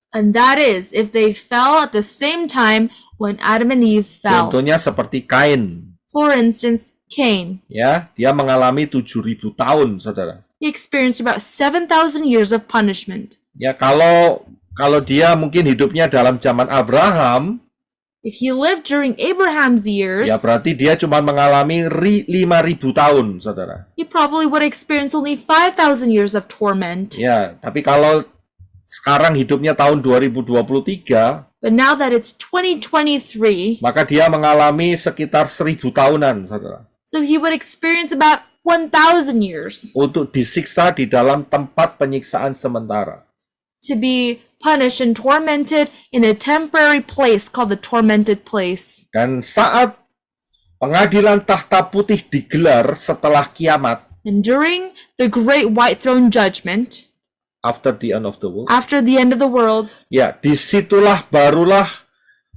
And that is if they fell at the same time when Adam and Eve fell. Contohnya seperti Kain. For instance, Cain. Ya, dia mengalami 7.000 tahun, saudara. He experienced about 7,000 years of punishment. Ya, kalau dia mungkin hidupnya dalam zaman Abraham, If he lived during Abraham's years, ya berarti dia cuma mengalami 5.000 tahun, saudara. he probably would experience only 5,000 years of torment. Ya, tapi kalau sekarang hidupnya tahun 2023, But now that it's 2023, maka dia mengalami sekitar 1.000 tahunan, saudara. so he would experience about 1,000 years Untuk disiksa di dalam tempat penyiksaan sementara. to be punished and tormented in a temporary place called the tormented place. Dan saat pengadilan tahta putih digelar setelah kiamat, And during the great white throne judgment, after the end of the world, after the end of the world, ya, disitulah barulah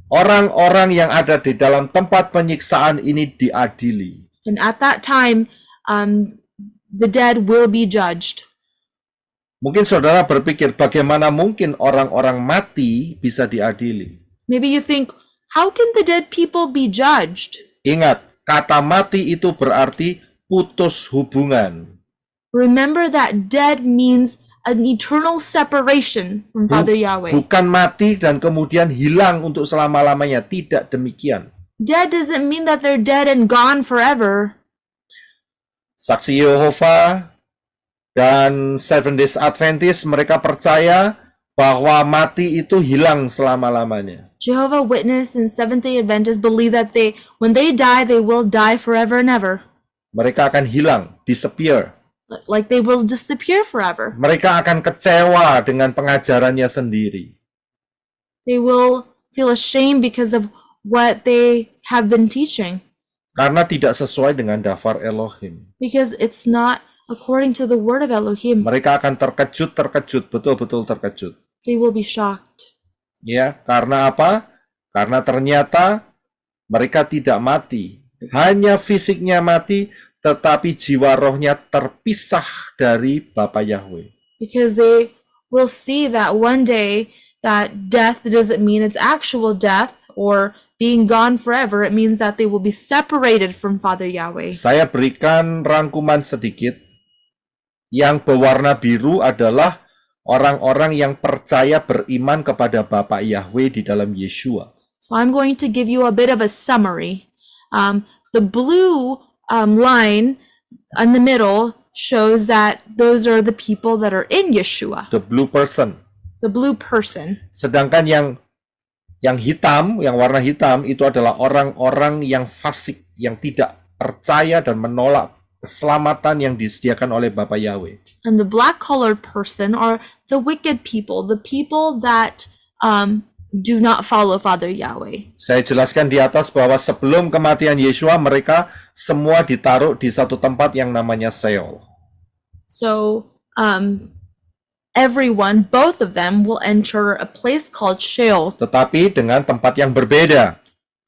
orang-orang yang ada di dalam tempat penyiksaan ini diadili. and at that time, the dead will be judged. Mungkin saudara berpikir, bagaimana mungkin orang-orang mati bisa diadili? Maybe you think, how can the dead people be judged? Ingat, kata mati itu berarti putus hubungan. Remember that dead means an eternal separation from Father Yahweh. Bukan mati dan kemudian hilang untuk selama-lamanya. Tidak demikian. Dead doesn't mean that they're dead and gone forever. Saksi Yehova dan Seven Days Adventist, mereka percaya bahwa mati itu hilang selama-lamanya. Jehovah Witness and Seventh-day Adventists believe that when they die, they will die forever and ever. Mereka akan hilang, disappear. Like they will disappear forever. Mereka akan kecewa dengan pengajarannya sendiri. They will feel ashamed because of what they have been teaching. Karena tidak sesuai dengan daftar Elohim. because it's not according to the word of Elohim. Mereka akan terkejut, betul-betul terkejut. They will be shocked. Ya, karena apa? Karena ternyata mereka tidak mati. Hanya fisiknya mati, tetapi jiwa rohnya terpisah dari Bapa Yahweh. Because they will see that one day that death doesn't mean it's actual death or being gone forever. It means that they will be separated from Father Yahweh. Saya berikan rangkuman sedikit. Yang berwarna biru adalah orang-orang yang percaya beriman kepada Bapa Yahweh di dalam Yeshua. So I'm going to give you a bit of a summary. The blue line in the middle shows that those are the people that are in Yeshua, The blue person. the blue person. Sedangkan yang hitam, yang warna hitam itu adalah orang-orang yang fasik, yang tidak percaya dan menolak keselamatan yang disediakan oleh Bapa Yahweh. And the black colored person are the wicked people, the people that do not follow Father Yahweh. Saya jelaskan di atas bahwa sebelum kematian Yeshua, mereka semua ditaruh di satu tempat yang namanya Sheol. So everyone, both of them, will enter a place called Sheol, Tetapi dengan tempat yang berbeda.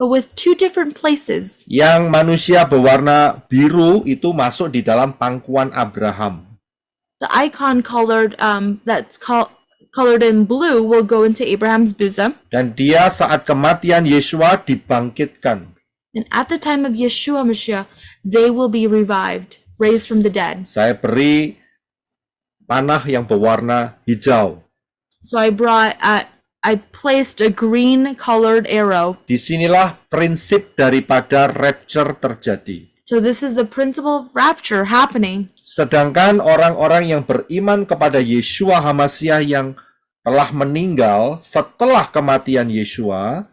but with two different places. Yang manusia berwarna biru itu masuk di dalam pangkuan Abraham. The icon colored colored in blue will go into Abraham's bosom, Dan dia saat kematian Yeshua dibangkitkan. and at the time of Yeshua Mashiach, they will be revived, raised from the dead. Saya beri panah yang berwarna hijau. So I placed a green colored arrow. Disinilah prinsip daripada rapture terjadi. So this is the principle of rapture happening. Sedangkan orang-orang yang beriman kepada Yeshua HaMashiach yang telah meninggal setelah kematian Yeshua,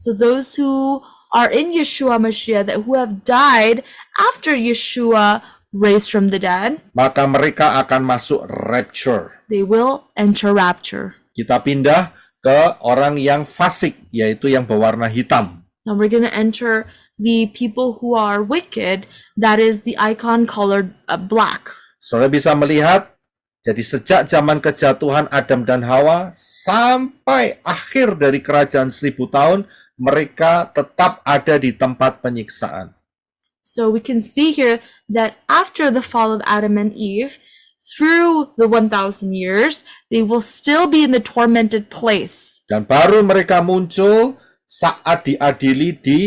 So those who are in Yeshua Mashiach, that who have died after Yeshua raised from the dead, maka mereka akan masuk rapture. they will enter rapture. Kita pindah ke orang yang fasik, yaitu yang berwarna hitam. Now we're going to enter the people who are wicked, that is the icon colored black. Saudara bisa melihat, jadi sejak zaman kejatuhan Adam dan Hawa sampai akhir dari kerajaan 1000 tahun, mereka tetap ada di tempat penyiksaan. So we can see here that after the fall of Adam and Eve, through the 1,000 years, they will still be in the tormented place. Dan baru mereka muncul saat diadili di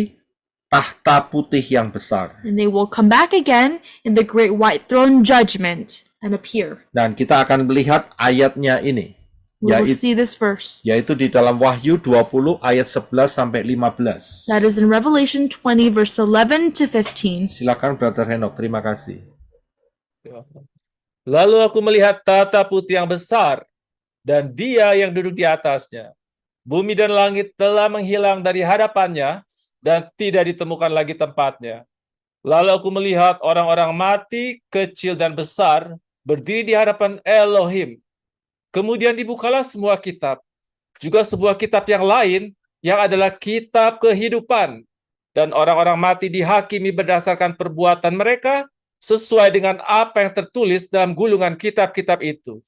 tahta putih yang besar. And they will come back again in the great white throne judgment and appear. Dan kita akan melihat ayatnya ini, We will yaitu, see this verse. yaitu di dalam Wahyu 20 ayat 11 sampai 15. That is in Revelation 20, verse 11 to 15. Silakan Brother Henok, terima kasih. Lalu aku melihat tahta putih yang besar, dan dia yang duduk di atasnya. Bumi dan langit telah menghilang dari hadapannya, dan tidak ditemukan lagi tempatnya. Lalu aku melihat orang-orang mati, kecil dan besar, berdiri di hadapan Elohim. Kemudian dibukalah semua kitab, juga sebuah kitab yang lain, yang adalah kitab kehidupan. Dan orang-orang mati dihakimi berdasarkan perbuatan mereka, sesuai dengan apa yang tertulis dalam gulungan kitab-kitab itu.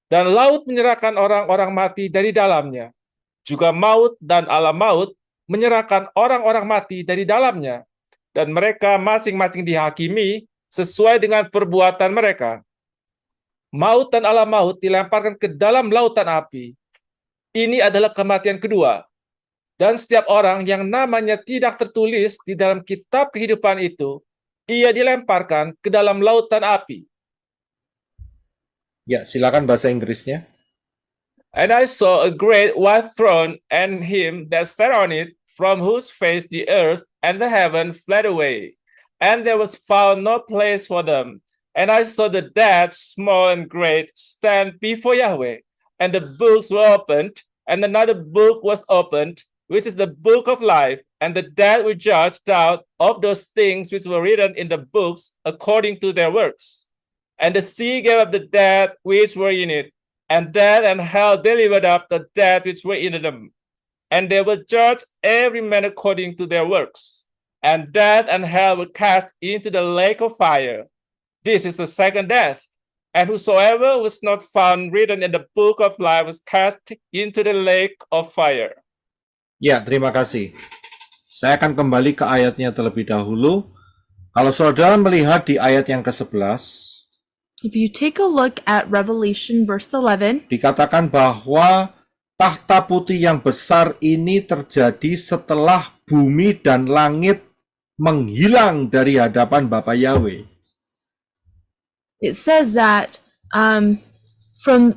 Dan laut menyerahkan orang-orang mati dari dalamnya. Juga maut dan alam maut menyerahkan orang-orang mati dari dalamnya. Dan mereka masing-masing dihakimi sesuai dengan perbuatan mereka. Maut dan alam maut dilemparkan ke dalam lautan api. Ini adalah kematian kedua. Dan setiap orang yang namanya tidak tertulis di dalam kitab kehidupan itu, ia dilemparkan ke dalam lautan api. Ya, silakan bahasa Inggrisnya. And I saw a great white throne and him that sat on it, from whose face the earth and the heaven fled away, and there was found no place for them. And I saw the dead, small and great, stand before Yahweh, and the books were opened, and another book was opened, which is the book of life, and the dead were judged out of those things which were written in the books according to their works. And the sea gave up the dead which were in it, and death and hell delivered up the dead which were in them. And they will judge every man according to their works. and death and hell were cast into the lake of fire. This is the second death. And whosoever was not found written in the book of life was cast into the lake of fire. Ya, terima kasih. Saya akan kembali ke ayatnya terlebih dahulu. Kalau saudara melihat di ayat yang ke-11, If you take a look at Revelation verse 11, dikatakan bahwa tahta putih yang besar ini terjadi setelah bumi dan langit menghilang dari hadapan Bapa Yahweh. it says that from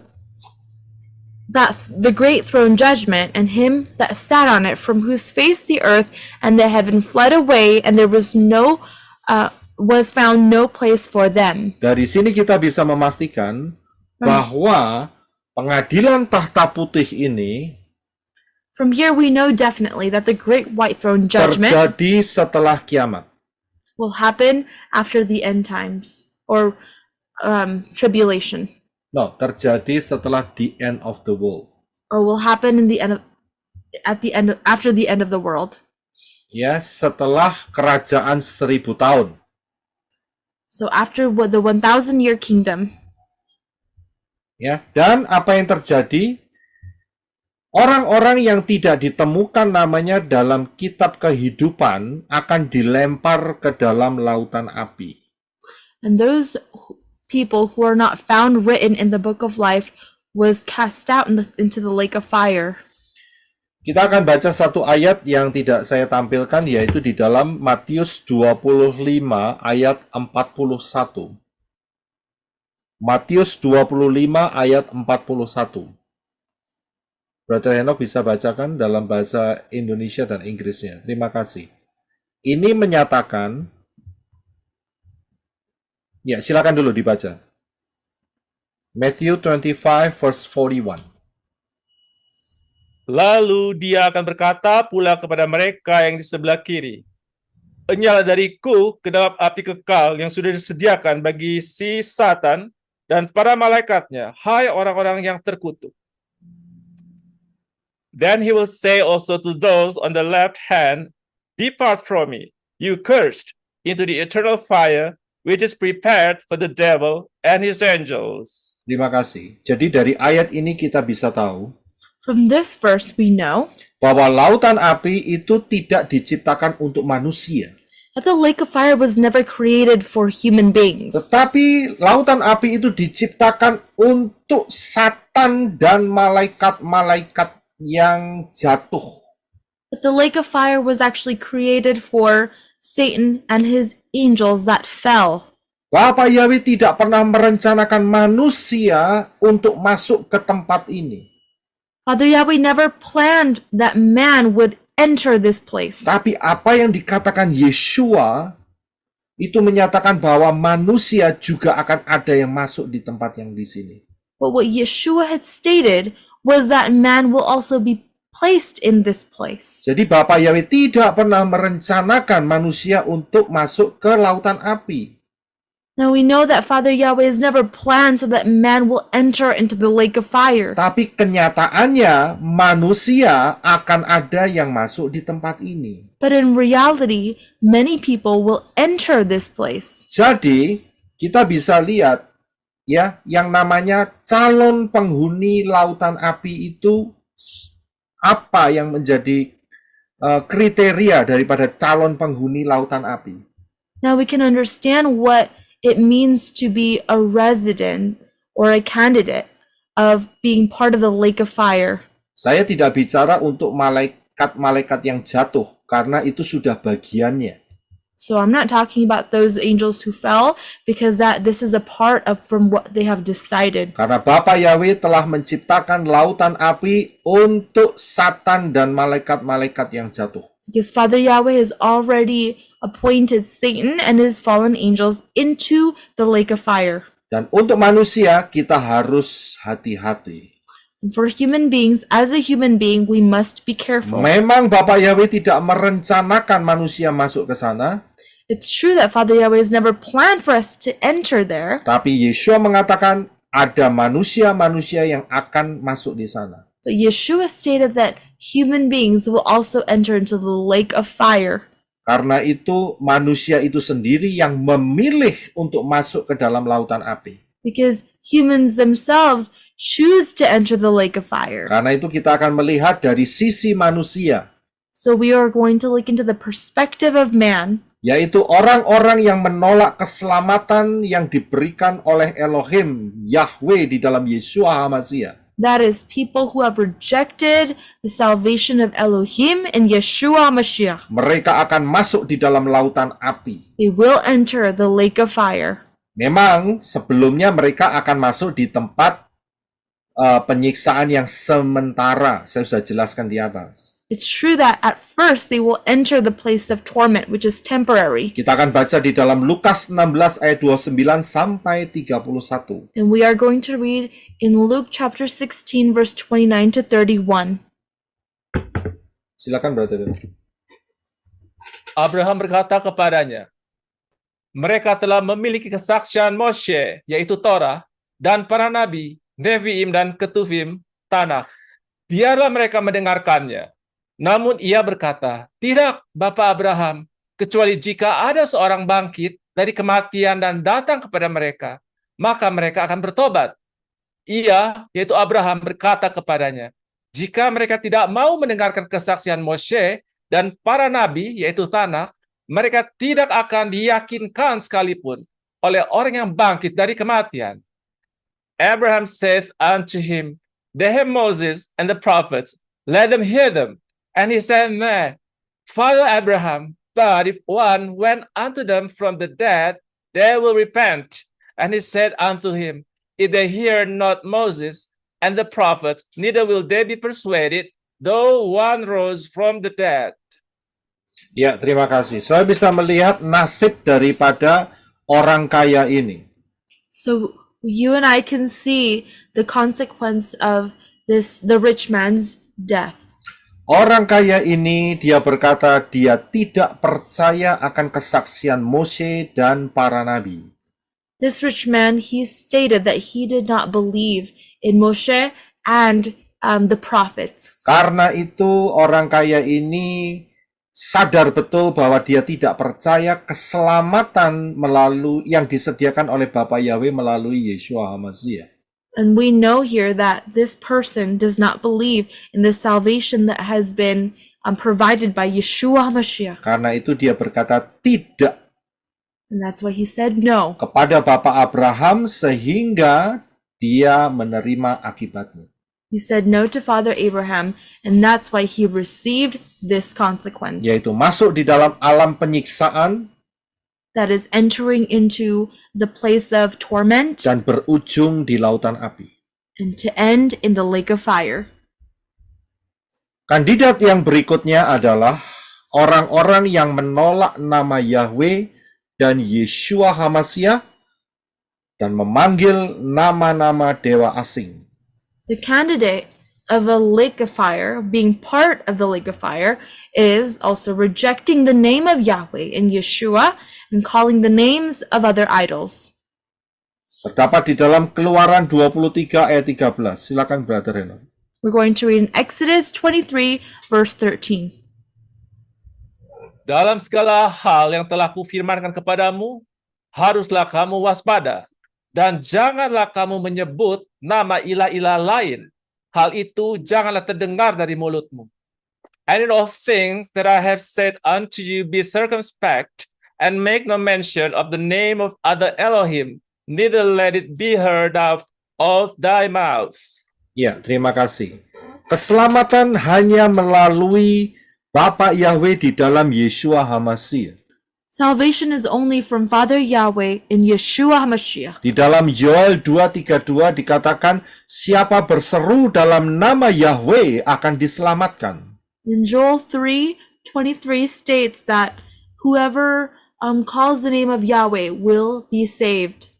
that the great throne judgment and him that sat on it, from whose face the earth and the heaven fled away, and there was found no place for them. Dari sini kita bisa memastikan bahwa pengadilan tahta putih ini From here we know definitely that the great white throne judgment terjadi setelah kiamat. will happen after the end times, or tribulation, No, terjadi setelah the end of the world. or will happen in the end of, after the end of the world. Ya, setelah kerajaan 1000 tahun. So after the 1,000-year kingdom. Ya, dan apa yang terjadi? Orang-orang yang tidak ditemukan namanya dalam kitab kehidupan akan dilempar ke dalam lautan api. And those people who are not found written in the book of life was cast out into the lake of fire. Kita akan baca satu ayat yang tidak saya tampilkan, yaitu di dalam Matius 25 ayat 41. Matius 25 ayat 41. Brother Henok bisa bacakan dalam bahasa Indonesia dan Inggrisnya. Terima kasih. Ini menyatakan, ya silakan dulu dibaca. Matthew 25 verse 41. Lalu dia akan berkata pula kepada mereka yang di sebelah kiri, "Enyahlah dariku ke dalam api kekal yang sudah disediakan bagi si Satan dan para malaikatnya, hai orang-orang yang terkutuk." Then he will say also to those on the left hand, "Depart from me, you cursed, into the eternal fire, which is prepared for the devil and his angels." Terima kasih. Jadi dari ayat ini kita bisa tahu From this verse we know bahwa lautan api itu tidak diciptakan untuk manusia. that the lake of fire was never created for human beings. Tetapi lautan api itu diciptakan untuk Satan dan malaikat-malaikat yang jatuh. But the lake of fire was actually created for Satan and his angels that fell. Bapa Yahweh tidak pernah merencanakan manusia untuk masuk ke tempat ini. Father Yahweh never planned that man would enter this place. Tapi apa yang dikatakan Yeshua itu menyatakan bahwa manusia juga akan ada yang masuk di tempat yang di sini. But what Yeshua had stated was that man will also be placed in this place. Jadi Bapa Yahweh tidak pernah merencanakan manusia untuk masuk ke lautan api. Now we know that Father Yahweh has never planned so that man will enter into the lake of fire. Tapi kenyataannya manusia akan ada yang masuk di tempat ini. But in reality, many people will enter this place. Jadi kita bisa lihat ya, yang namanya calon penghuni lautan api itu apa yang menjadi kriteria daripada calon penghuni lautan api. Now we can understand what it means to be a resident or a candidate of being part of the lake of fire. Saya tidak bicara untuk malaikat-malaikat yang jatuh, karena itu sudah bagiannya. So I'm not talking about those angels who fell, because this is a part of from what they have decided. Karena Bapa Yahweh telah menciptakan lautan api untuk Satan dan malaikat-malaikat yang jatuh. Because Father Yahweh has already appointed Satan and his fallen angels into the lake of fire. Dan untuk manusia kita harus hati-hati. And for human beings, as a human being, we must be careful. Memang Bapa Yahweh tidak merencanakan manusia masuk ke sana, It's true that Father Yahweh has never planned for us to enter there, tapi Yeshua mengatakan ada manusia-manusia yang akan masuk di sana. but Yeshua stated that human beings will also enter into the lake of fire. Karena itu manusia itu sendiri yang memilih untuk masuk ke dalam lautan api. because humans themselves choose to enter the lake of fire. Karena itu kita akan melihat dari sisi manusia, So we are going to look into the perspective of man, yaitu orang-orang yang menolak keselamatan yang diberikan oleh Elohim, Yahweh di dalam Yeshua HaMashiach. that is, people who have rejected the salvation of Elohim and Yeshua Mashiach. Mereka akan masuk di dalam lautan api. They will enter the lake of fire. Memang sebelumnya mereka akan masuk di tempat penyiksaan yang sementara. Saya sudah jelaskan di atas. It's true that at first they will enter the place of torment, which is temporary. Kita akan baca di dalam Lukas 16 ayat 29 sampai 31. And we are going to read in Luke chapter 16, verse 29 to 31. Silakan brother. Abraham berkata kepadanya, mereka telah memiliki kesaksian Moshe, yaitu Torah, dan para nabi, Neviim dan Ketuvim, Tanakh. Biarlah mereka mendengarkannya. Namun ia berkata, tidak, Bapak Abraham, kecuali jika ada seorang bangkit dari kematian dan datang kepada mereka, maka mereka akan bertobat. Ia, yaitu Abraham, berkata kepadanya, jika mereka tidak mau mendengarkan kesaksian Moshe dan para nabi, yaitu Tanakh, mereka tidak akan diyakinkan sekalipun oleh orang yang bangkit dari kematian. Abraham saith unto him, they have Moses and the prophets, let them hear them. And he said, Nay, Father Abraham, but if one went unto them from the dead, they will repent. And he said unto him, if they hear not Moses and the prophets, neither will they be persuaded, though one rose from the dead. Ya, terima kasih. Saya bisa melihat nasib daripada orang kaya ini. So you and I can see the consequence of the rich man's death. Orang kaya ini, dia berkata dia tidak percaya akan kesaksian Moshe dan para nabi. This rich man, he stated that he did not believe in Moshe and the prophets. Karena itu orang kaya ini sadar betul bahwa dia tidak percaya keselamatan yang disediakan oleh Bapa Yahweh melalui Yeshua HaMashiach. And we know here that this person does not believe in the salvation that has been provided by Yeshua HaMashiach. Karena itu dia berkata tidak And that's why he said no kepada Bapak Abraham sehingga dia menerima akibatnya. He said no to Father Abraham, and that's why he received this consequence. Yaitu masuk di dalam alam penyiksaan That is entering into the place of torment dan berujung di lautan api. and to end in the lake of fire. Kandidat yang berikutnya adalah orang-orang yang menolak nama Yahweh dan Yeshua HaMashiach dan memanggil nama-nama dewa asing. The candidate of a lake of fire, being part of the lake of fire, is also rejecting the name of Yahweh and Yeshua and calling the names of other idols. Terdapat di dalam Keluaran 23 ayat 13. Silakan Brother Reno. We're going to read in Exodus 23, verse 13. Dalam segala hal yang telah kufirmankan kepadamu, haruslah kamu waspada, dan janganlah kamu menyebut nama ilah-ilah lain. Hal itu janganlah terdengar dari mulutmu. And in all things that I have said unto you, be circumspect, and make no mention of the name of other Elohim, neither let it be heard of thy mouth. Ya, terima kasih. Keselamatan hanya melalui Bapa Yahweh di dalam Yeshua HaMashiach. Salvation is only from Father Yahweh in Yeshua HaMashiach. Di dalam Yoel 2:32 dikatakan, siapa berseru dalam nama Yahweh akan diselamatkan. In Joel 3:23 states that whoever calls the name of Yahweh will be saved.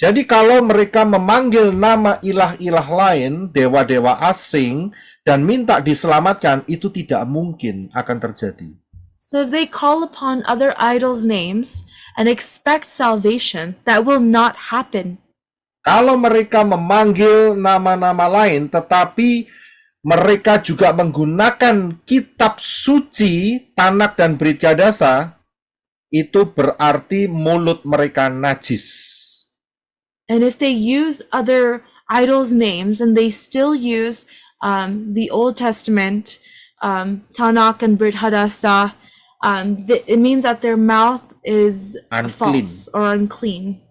Jadi kalau mereka memanggil nama ilah-ilah lain, dewa-dewa asing, dan minta diselamatkan, itu tidak mungkin akan terjadi. So if they call upon other idols' names and expect salvation, that will not happen. Kalau mereka memanggil nama-nama lain, tetapi mereka juga menggunakan kitab suci, Tanak dan Brit Kadasa, itu berarti mulut mereka najis. And if they use other idols' names and they still use the Old Testament, Tanakh and Brit Hadassa, it means that their mouth is Unclean. false or unclean.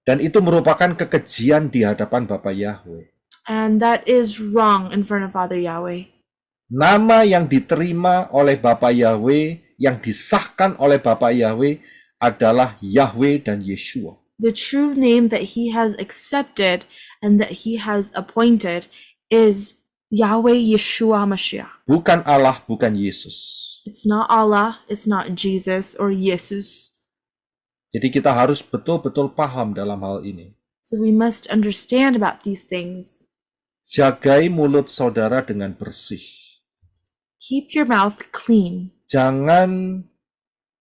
Dan itu merupakan kekejian di hadapan Bapa Yahweh. And that is wrong in front of Father Yahweh. Nama yang diterima oleh Bapa Yahweh, yang disahkan oleh Bapa Yahweh adalah Yahweh dan Yeshua. The true name that he has accepted and that he has appointed is Yahweh Yeshua Mashiach. Bukan Allah, bukan Yesus. It's not Allah, it's not Jesus or Jesus. Jadi kita harus betul-betul paham dalam hal ini. So we must understand about these things. Jagai mulut saudara dengan bersih. Keep your mouth clean. Jangan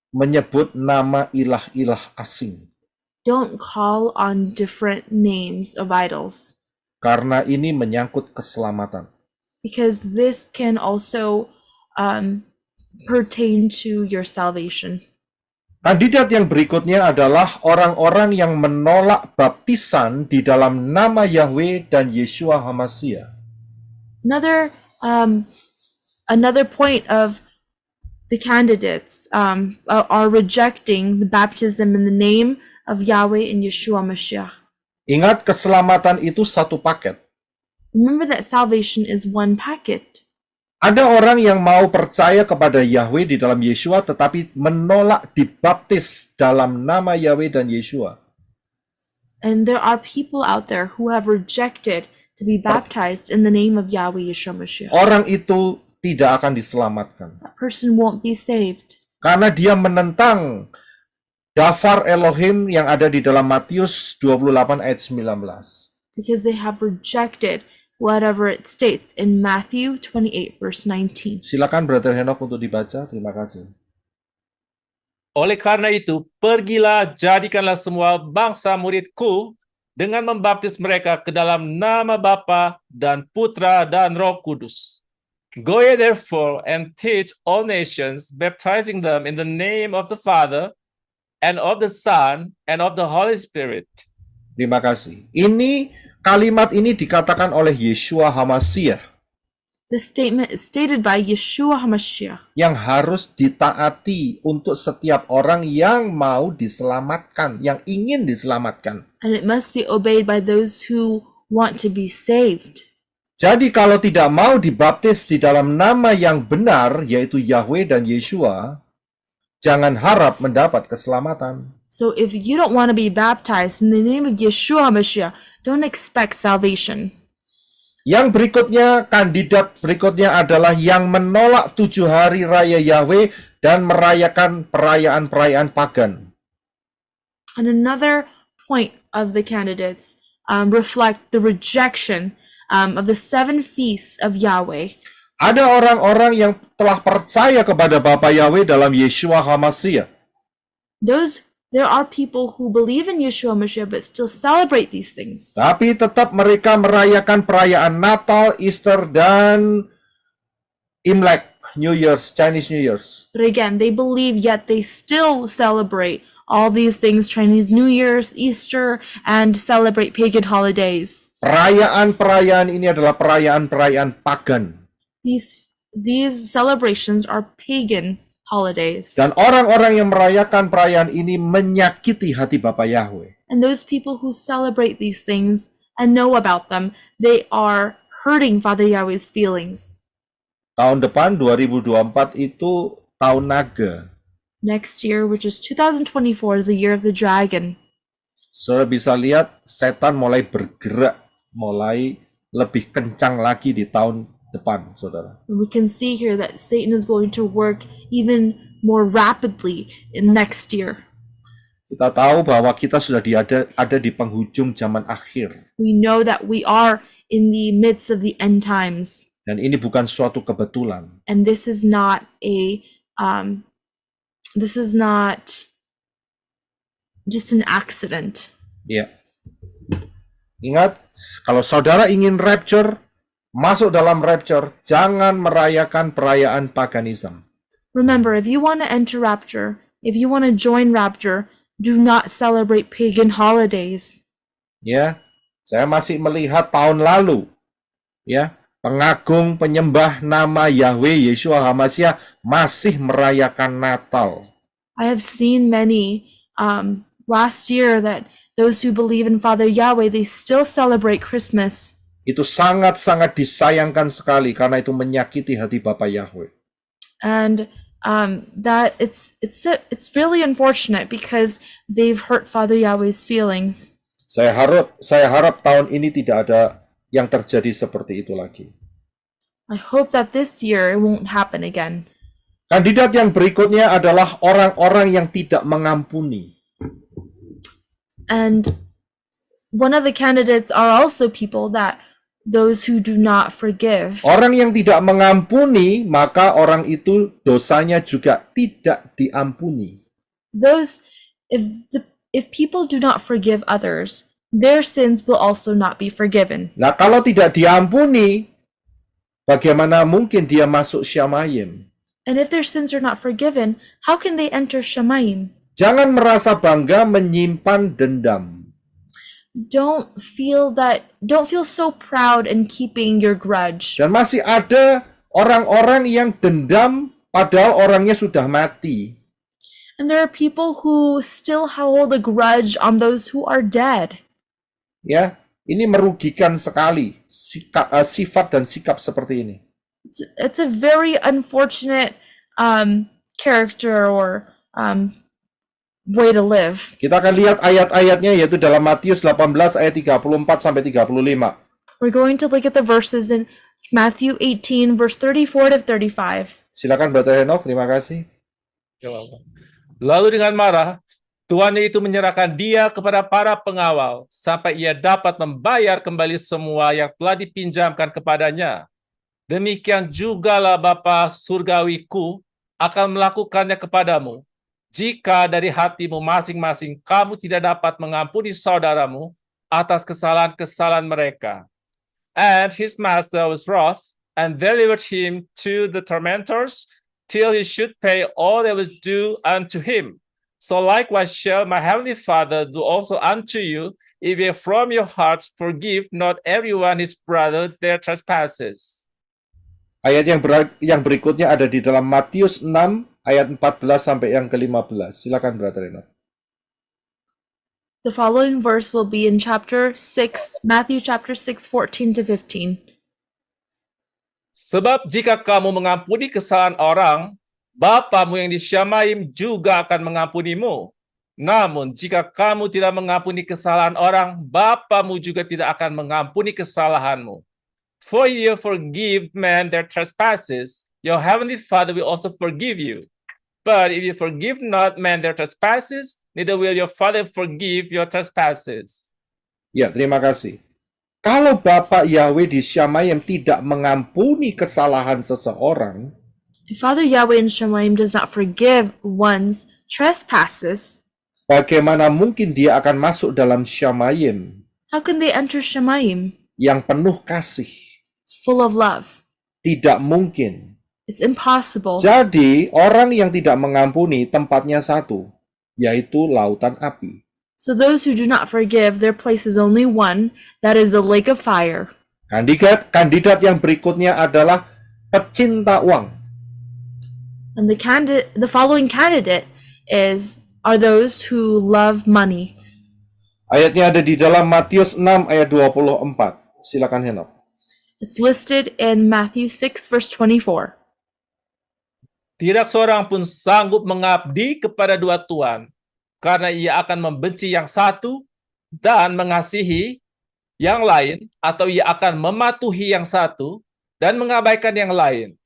menyebut nama ilah-ilah asing. Don't call on different names of idols, Karena ini menyangkut keselamatan. because this can also pertain to your salvation. Kandidat yang berikutnya adalah orang-orang yang menolak baptisan di dalam nama Yahweh dan Yeshua HaMashiach. Another point of the candidates are rejecting the baptism in the name of Yahweh and Yeshua Mashiach. Ingat, keselamatan itu satu paket. Remember that salvation is one packet. Ada orang yang mau percaya kepada Yahweh di dalam Yeshua tetapi menolak dibaptis dalam nama Yahweh dan Yeshua. And there are people out there who have rejected to be baptized in the name of Yahweh Yeshua Mashiach. Orang itu tidak akan diselamatkan. That person won't be saved Karena dia menentang dafar Elohim yang ada di dalam Matius 28 ayat 19. because they have rejected whatever it states in Matthew 28 verse 19. Silakan Brother Henok untuk dibaca. Terima kasih. Oleh karena itu, pergilah, jadikanlah semua bangsa muridku dengan membaptis mereka ke dalam nama Bapa dan Putra dan Roh Kudus. Go ye therefore and teach all nations, baptizing them in the name of the Father and of the Son and of the Holy Spirit. Terima kasih. Kalimat ini dikatakan oleh Yeshua HaMashiach This statement is stated by Yeshua HaMashiach yang harus ditaati untuk setiap orang yang mau diselamatkan, yang ingin diselamatkan. and it must be obeyed by those who want to be saved. Jadi kalau tidak mau dibaptis di dalam nama yang benar, yaitu Yahweh dan Yeshua, jangan harap mendapat keselamatan. So if you don't want to be baptized in the name of Yeshua HaMashiach, don't expect salvation. Yang berikutnya, kandidat berikutnya adalah yang menolak 7 hari raya Yahweh dan merayakan perayaan-perayaan pagan. And another point of the candidates reflect the rejection of the 7 feasts of Yahweh. Ada orang-orang yang telah percaya kepada Bapa Yahweh dalam Yeshua HaMashiach. There are people who believe in Yeshua Mashiach but still celebrate these things. Tapi tetap mereka merayakan perayaan Natal, Easter, dan Imlek, New Year's, Chinese New Year's. But again, they believe yet they still celebrate all these things, Chinese New Year's, Easter, and celebrate pagan holidays. Perayaan-perayaan ini adalah perayaan-perayaan pagan. These celebrations are pagan holidays. Dan orang-orang yang merayakan perayaan ini menyakiti hati Bapa Yahweh. And those people who celebrate these things and know about them, they are hurting Father Yahweh's feelings. Tahun depan 2024 itu tahun naga. Next year, which is 2024, is the year of the dragon. Saudara bisa lihat setan mulai bergerak, mulai lebih kencang lagi di tahun depan, saudara. And we can see here that Satan is going to work even more rapidly in next year. Kita tahu bahwa kita sudah ada di penghujung zaman akhir. We know that we are in the midst of the end times. Dan ini bukan suatu kebetulan. And this is not just an accident. Ya. Ingat, kalau saudara ingin rapture, masuk dalam rapture, jangan merayakan perayaan paganism. Remember, if you want to enter rapture, if you want to join rapture, do not celebrate pagan holidays. Ya, saya masih melihat tahun lalu, ya, pengagung penyembah nama Yahweh Yeshua HaMashiach masih merayakan Natal. I have seen many last year that those who believe in Father Yahweh, they still celebrate Christmas. Itu sangat-sangat disayangkan sekali karena itu menyakiti hati Bapa Yahweh. And that it's really unfortunate because they've hurt Father Yahweh's feelings. Saya harap tahun ini tidak ada yang terjadi seperti itu lagi. I hope that this year it won't happen again. Kandidat yang berikutnya adalah orang-orang yang tidak mengampuni. And one of the candidates are also people that those who do not forgive. Orang yang tidak mengampuni, maka orang itu dosanya juga tidak diampuni. Those if people do not forgive others, their sins will also not be forgiven. Nah, kalau tidak diampuni, bagaimana mungkin dia masuk Syamayim? And if their sins are not forgiven, how can they enter Shamayim? Jangan merasa bangga menyimpan dendam. Don't feel so proud in keeping your grudge. Dan masih ada orang-orang yang dendam padahal orangnya sudah mati. And there are people who still hold a grudge on those who are dead. Ya, ini merugikan sekali sifat dan sikap seperti ini. It's a very unfortunate character or way to live. Kita akan lihat ayat-ayatnya yaitu dalam Matius 18 ayat 34 sampai 35. We're going to look at the verses in Matthew 18 verse 34 to 35. Silakan Brother Henok, terima kasih. Lalu dengan marah, tuannya itu menyerahkan dia kepada para pengawal sampai ia dapat membayar kembali semua yang telah dipinjamkan kepadanya. Demikian jugalah Bapa surgawiku akan melakukannya kepadamu, jika dari hatimu masing-masing kamu tidak dapat mengampuni saudaramu atas kesalahan-kesalahan mereka. And his master was wroth, and delivered him to the tormentors, till he should pay all that was due unto him. So likewise shall my heavenly Father do also unto you, if ye from your hearts forgive not everyone his brother their trespasses. Ayat yang berikutnya ada di dalam Matius 6 ayat 14 sampai yang ke-15. Silakan Brother Henok. The following verse will be in chapter 6, Matthew chapter 6, 14 to 15. Sebab jika kamu mengampuni kesalahan orang, Bapamu yang di Syamayim juga akan mengampunimu. Namun jika kamu tidak mengampuni kesalahan orang, Bapamu juga tidak akan mengampuni kesalahanmu. For if you forgive men their trespasses, your heavenly Father will also forgive you. But if you forgive not men their trespasses, neither will your Father forgive your trespasses. Ya, terima kasih. Kalau Bapak Yahweh di Syamayim tidak mengampuni kesalahan seseorang, If Father Yahweh in Shamayim does not forgive one's trespasses, bagaimana mungkin dia akan masuk dalam Syamayim how can they enter Shamayim? yang penuh kasih? It's full of love. Tidak mungkin. It's impossible. Jadi, orang yang tidak mengampuni tempatnya satu, yaitu lautan api. So those who do not forgive, their place is only one, that is the lake of fire. Kandidat yang berikutnya adalah pecinta uang. And the following candidate are those who love money. Ayatnya ada di dalam Matius 6 ayat 24. Silakan Henok. It's listed in Matthew 6 verse 24. Tidak seorang pun sanggup mengabdi kepada dua tuan, karena ia akan membenci yang satu dan mengasihi yang lain, atau ia akan mematuhi yang satu dan mengabaikan yang lain.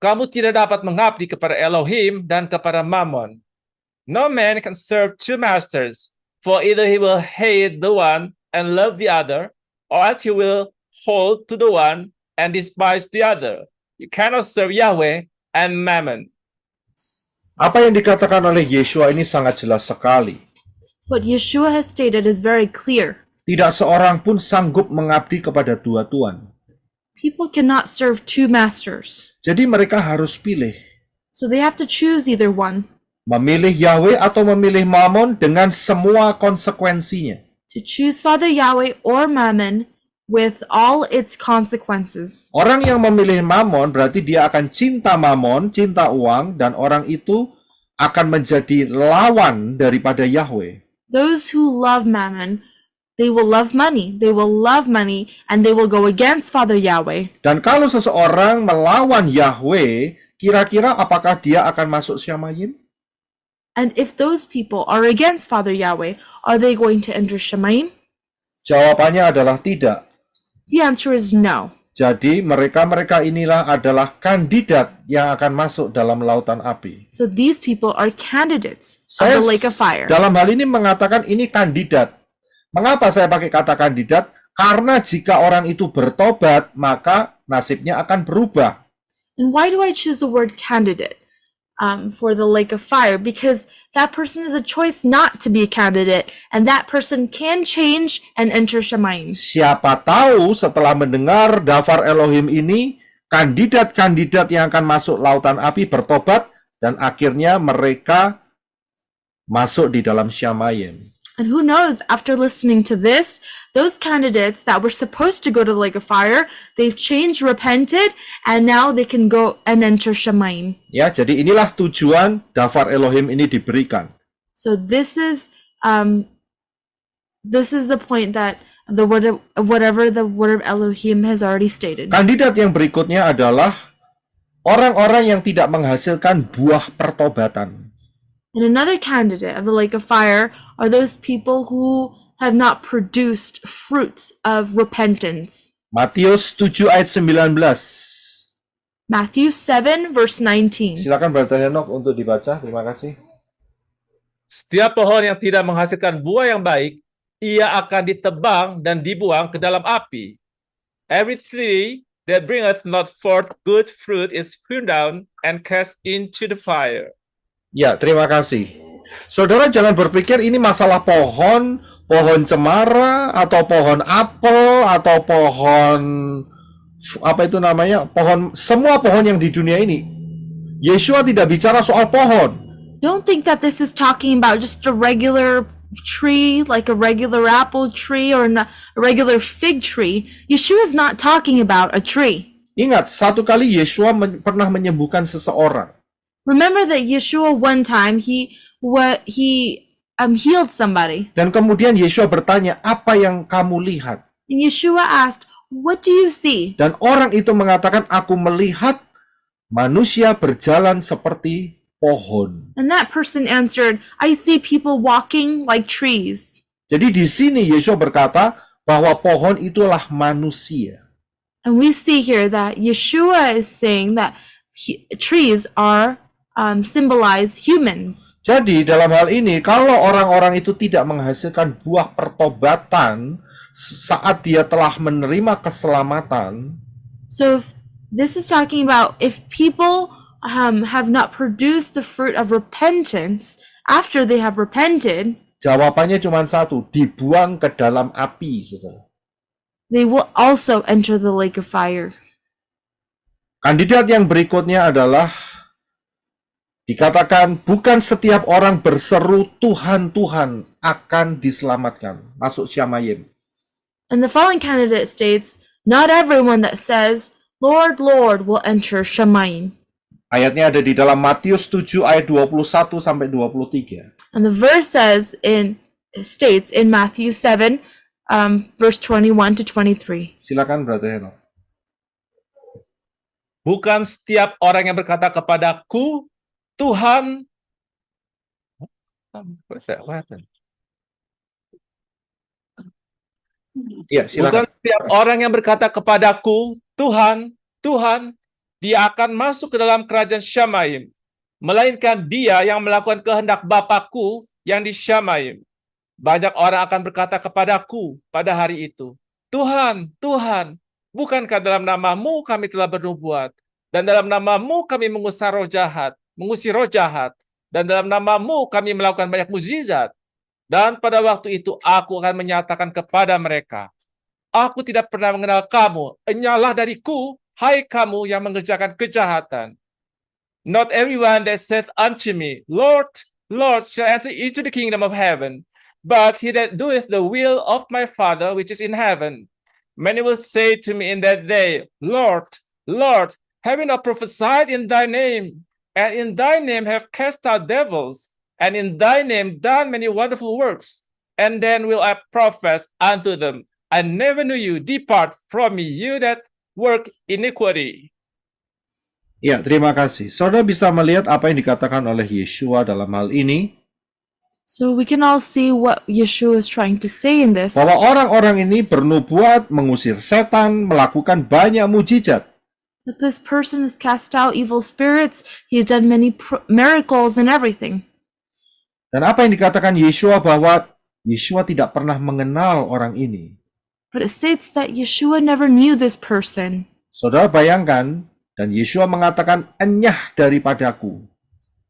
Kamu tidak dapat mengabdi kepada Elohim dan kepada Mammon. No man can serve two masters, for either he will hate the one and love the other, or else he will hold to the one and despise the other. You cannot serve Yahweh and Mammon. Apa yang dikatakan oleh Yeshua ini sangat jelas sekali. What Yeshua has stated is very clear. Tidak seorang pun sanggup mengabdi kepada dua tuan. People cannot serve two masters. Jadi mereka harus pilih. So they have to choose either one. Memilih Yahweh atau memilih Mammon dengan semua konsekuensinya. To choose Father Yahweh or Mammon with all its consequences. Orang yang memilih Mammon berarti dia akan cinta Mammon, cinta uang, dan orang itu akan menjadi lawan daripada Yahweh. Those who love Mammon, they will love money. They will love money and they will go against Father Yahweh. Dan kalau seseorang melawan Yahweh, kira-kira apakah dia akan masuk Syamayim? And if those people are against Father Yahweh, are they going to enter Shemaim? Jawabannya adalah tidak. The answer is no. Jadi mereka-mereka inilah adalah kandidat yang akan masuk dalam lautan api. So these people are candidates of Saya the lake of fire. dalam hal ini mengatakan ini kandidat. Mengapa saya pakai kata kandidat? Karena jika orang itu bertobat, maka nasibnya akan berubah. And why do I choose the word candidate for the lake of fire? Because that person has a choice not to be a candidate, and that person can change and enter Shemaim. Siapa tahu setelah mendengar Dafar Elohim ini, kandidat-kandidat yang akan masuk lautan api bertobat, dan akhirnya mereka masuk di dalam Syamayim. And who knows, after listening to this, those candidates that were supposed to go to the lake of fire, they've changed, repented, and now they can go and enter Shemaim. Ya, jadi inilah tujuan Dafar Elohim ini diberikan. So this is the point that the word of, whatever the word of Elohim has already stated. Kandidat yang berikutnya adalah orang-orang yang tidak menghasilkan buah pertobatan. And another candidate of the lake of fire are those people who have not produced fruits of repentance. Matius 7 ayat 19. Matthew 7 verse 19. Silakan Brother Henok untuk dibaca. Terima kasih. Setiap pohon yang tidak menghasilkan buah yang baik, ia akan ditebang dan dibuang ke dalam api. Every tree that bringeth not forth good fruit is hewn down and cast into the fire. Ya, terima kasih. Saudara jangan berpikir ini masalah pohon cemara, atau pohon apel, atau pohon, apa itu namanya, semua pohon yang di dunia ini. Yeshua tidak bicara soal pohon. Don't think that this is talking about just a regular tree, like a regular apple tree or a regular fig tree. Yeshua is not talking about a tree. Ingat, satu kali Yeshua pernah menyembuhkan seseorang. Remember that Yeshua one time he healed somebody. Dan kemudian Yeshua bertanya, apa yang kamu lihat? And Yeshua asked, "What do you see?" Dan orang itu mengatakan, aku melihat manusia berjalan seperti pohon. And that person answered, "I see people walking like trees." Jadi di sini Yeshua berkata bahwa pohon itulah manusia. And we see here that Yeshua is saying that trees are symbolize humans. Jadi dalam hal ini, kalau orang-orang itu tidak menghasilkan buah pertobatan saat dia telah menerima keselamatan, So this is talking about if people have not produced the fruit of repentance after they have repented, jawabannya cuma satu, dibuang ke dalam api, saudara. they will also enter the lake of fire. Kandidat yang berikutnya adalah dikatakan bukan setiap orang berseru Tuhan, Tuhan akan diselamatkan. Masuk Syamayim. And the following candidate states, not everyone that says, Lord, Lord, will enter Shemaim. Ayatnya ada di dalam Matius 7 ayat 21 sampai 23. And the verse states in Matthew 7, verse 21 to 23. Silakan Brother Heno. Bukan setiap orang yang berkata kepadaku, Tuhan, what's that? What happened? Ya, silakan. Bukan setiap orang yang berkata kepadaku, Tuhan, Tuhan, dia akan masuk ke dalam kerajaan Syamayim, melainkan dia yang melakukan kehendak Bapakku yang di Syamayim. Banyak orang akan berkata kepadaku pada hari itu, Tuhan, Tuhan, bukankah dalam namamu kami telah bernubuat, dan dalam namamu kami mengusir roh jahat, dan dalam namamu kami melakukan banyak mukjizat. Dan pada waktu itu aku akan menyatakan kepada mereka, Aku tidak pernah mengenal kamu. Enyahlah dariku, hai kamu yang mengerjakan kejahatan. Not everyone that saith unto me, Lord, Lord, shall enter into the kingdom of heaven, but he that doeth the will of my Father which is in heaven. Many will say to me in that day, Lord, Lord, have we not prophesied in thy name? And in thy name have cast out devils, and in thy name done many wonderful works. And then will I profess unto them, I never knew you. Depart from me, you that work iniquity. Ya, terima kasih. Saudara bisa melihat apa yang dikatakan oleh Yeshua dalam hal ini, So we can all see what Yeshua is trying to say in this. bahwa orang-orang ini bernubuat, mengusir setan, melakukan banyak mujizat. That this person has cast out evil spirits. He has done many miracles and everything. Dan apa yang dikatakan Yeshua bahwa Yeshua tidak pernah mengenal orang ini. But it states that Yeshua never knew this person. Saudara bayangkan, dan Yeshua mengatakan, enyah daripadaku.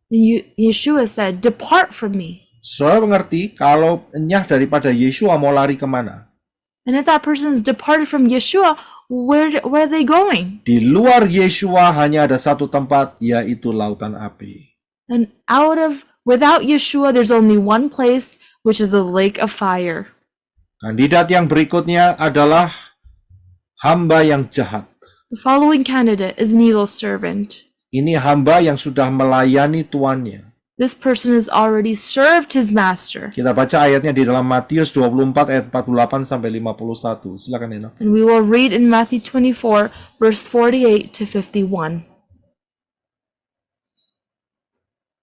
And Yeshua said, depart from me. Saudara mengerti kalau enyah daripada Yeshua mau lari kemana? And if that person is departed from Yeshua, where are they going? Di luar Yeshua hanya ada satu tempat, yaitu lautan api. And without Yeshua, there's only one place, which is the lake of fire. Kandidat yang berikutnya adalah hamba yang jahat. The following candidate is an evil servant. Ini hamba yang sudah melayani tuannya. This person has already served his master. Kita baca ayatnya di dalam Matius 24 ayat 48 sampai 51. Silakan Eno. And we will read in Matthew 24, verse 48 to 51.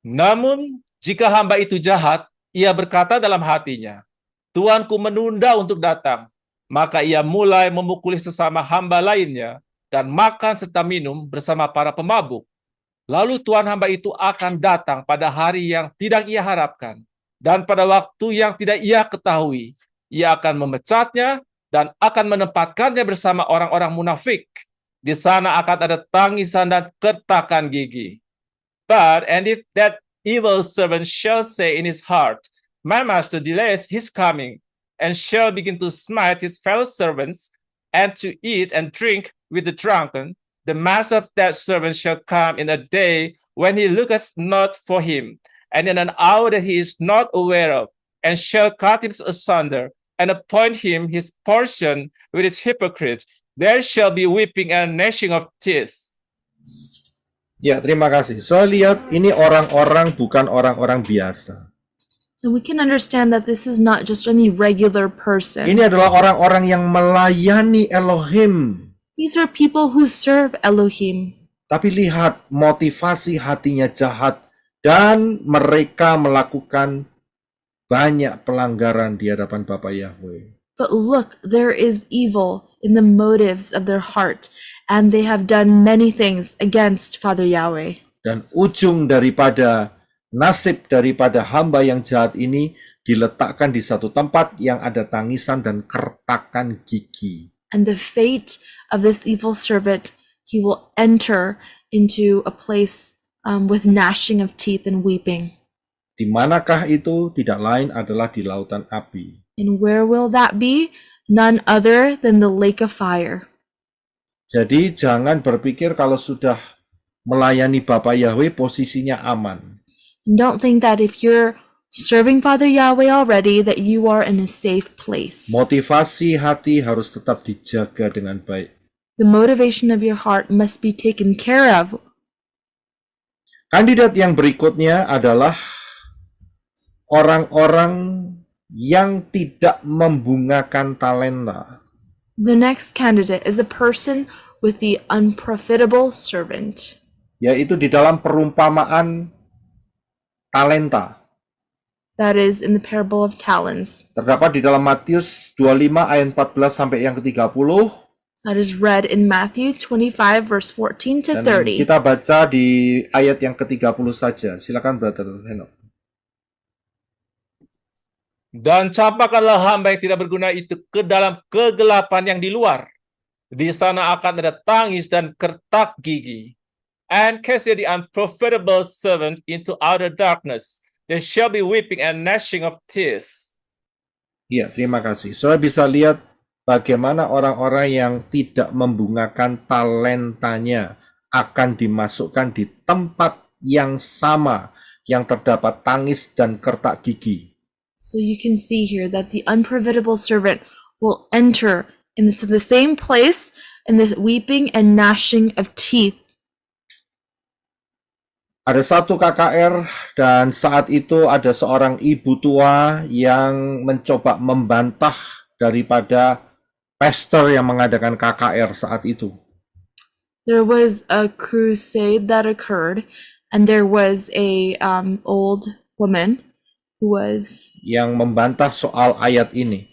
Namun, jika hamba itu jahat, ia berkata dalam hatinya, Tuanku menunda untuk datang. Maka ia mulai memukuli sesama hamba lainnya dan makan serta minum bersama para pemabuk. Lalu tuan hamba itu akan datang pada hari yang tidak ia harapkan, dan pada waktu yang tidak ia ketahui. Ia akan memecatnya dan akan menempatkannya bersama orang-orang munafik. Di sana akan ada tangisan dan kertakan gigi. And if that evil servant shall say in his heart, My master delayeth his coming, and shall begin to smite his fellow servants, and to eat and drink with the drunken, the master of that servant shall come in a day when he looketh not for him, and in an hour that he is not aware of, and shall cut him asunder, and appoint him his portion with his hypocrite. There shall be weeping and gnashing of teeth. Ya, terima kasih. Saya lihat ini orang-orang bukan orang-orang biasa. And we can understand that this is not just any regular person. Ini adalah orang-orang yang melayani Elohim. These are people who serve Elohim. Tapi lihat motivasi hatinya jahat dan mereka melakukan banyak pelanggaran di hadapan Bapa Yahweh. But look, there is evil in the motives of their heart, and they have done many things against Father Yahweh. Dan ujung daripada nasib daripada hamba yang jahat ini diletakkan di satu tempat yang ada tangisan dan kertakan gigi. And the fate of this evil servant, he will enter into a place with gnashing of teeth and weeping. Di manakah itu? Tidak lain adalah di lautan api. And where will that be? None other than the lake of fire. Jadi jangan berpikir kalau sudah melayani Bapa Yahweh posisinya aman. And don't think that if you're serving Father Yahweh already, that you are in a safe place. Motivasi hati harus tetap dijaga dengan baik. The motivation of your heart must be taken care of. Kandidat yang berikutnya adalah orang-orang yang tidak membungakan talenta. The next candidate is a person with the unprofitable servant. Yaitu di dalam perumpamaan talenta. That is in the parable of talents. Terdapat di dalam Matius 25 ayat 14 sampai yang ke-30. That is read in Matthew 25 verse 14 to Dan 30. kita baca di ayat yang ke-30 saja. Silakan Brother Henok. Dan campakkanlah hamba yang tidak berguna itu ke dalam kegelapan yang di luar. Di sana akan ada tangis dan kertak gigi. And cast ye the unprofitable servant into outer darkness. There shall be weeping and gnashing of teeth. Iya, terima kasih. Saudara bisa lihat bagaimana orang-orang yang tidak membungakan talentanya akan dimasukkan di tempat yang sama yang terdapat tangis dan kertak gigi. So you can see here that the unprofitable servant will enter into the same place in the weeping and gnashing of teeth. Ada satu KKR dan saat itu ada seorang ibu tua yang mencoba membantah daripada pastor yang mengadakan KKR saat itu. There was a crusade that occurred, and there was a old woman who was Yang membantah soal ayat ini.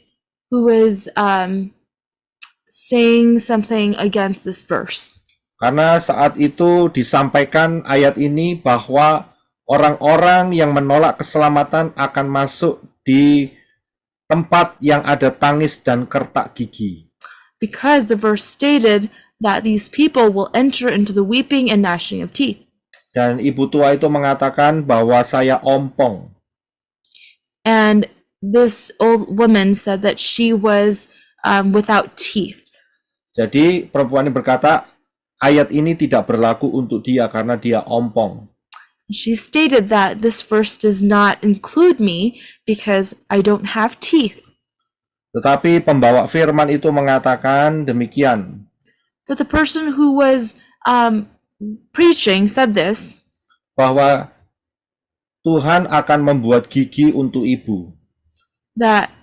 saying something against this verse. Karena saat itu disampaikan ayat ini bahwa orang-orang yang menolak keselamatan akan masuk di tempat yang ada tangis dan kertak gigi. Because the verse stated that these people will enter into the weeping and gnashing of teeth. Dan ibu tua itu mengatakan bahwa saya ompong. And this old woman said that she was without teeth. Jadi perempuan ini berkata, ayat ini tidak berlaku untuk dia karena dia ompong. She stated that this verse does not include me because I don't have teeth. Tetapi pembawa firman itu mengatakan demikian. But the person who was preaching said this, Bahwa Tuhan akan membuat gigi untuk ibu. that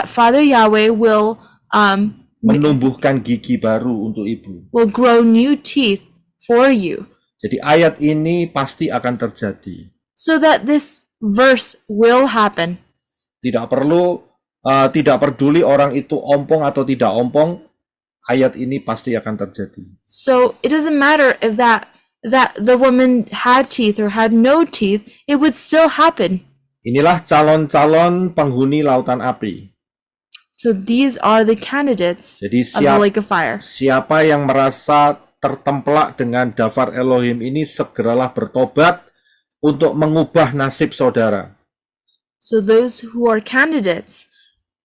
Father Yahweh will Menumbuhkan gigi baru untuk ibu. grow new teeth for you, Jadi ayat ini pasti akan terjadi. so that this verse will happen. Tidak peduli orang itu ompong atau tidak ompong, ayat ini pasti akan terjadi. So it doesn't matter if that the woman had teeth or had no teeth, it would still happen. Inilah calon-calon penghuni lautan api. So these are the candidates Jadi of the lake of fire. siapa yang merasa tertemplak dengan daftar Elohim ini segeralah bertobat untuk mengubah nasib saudara. So those who are candidates,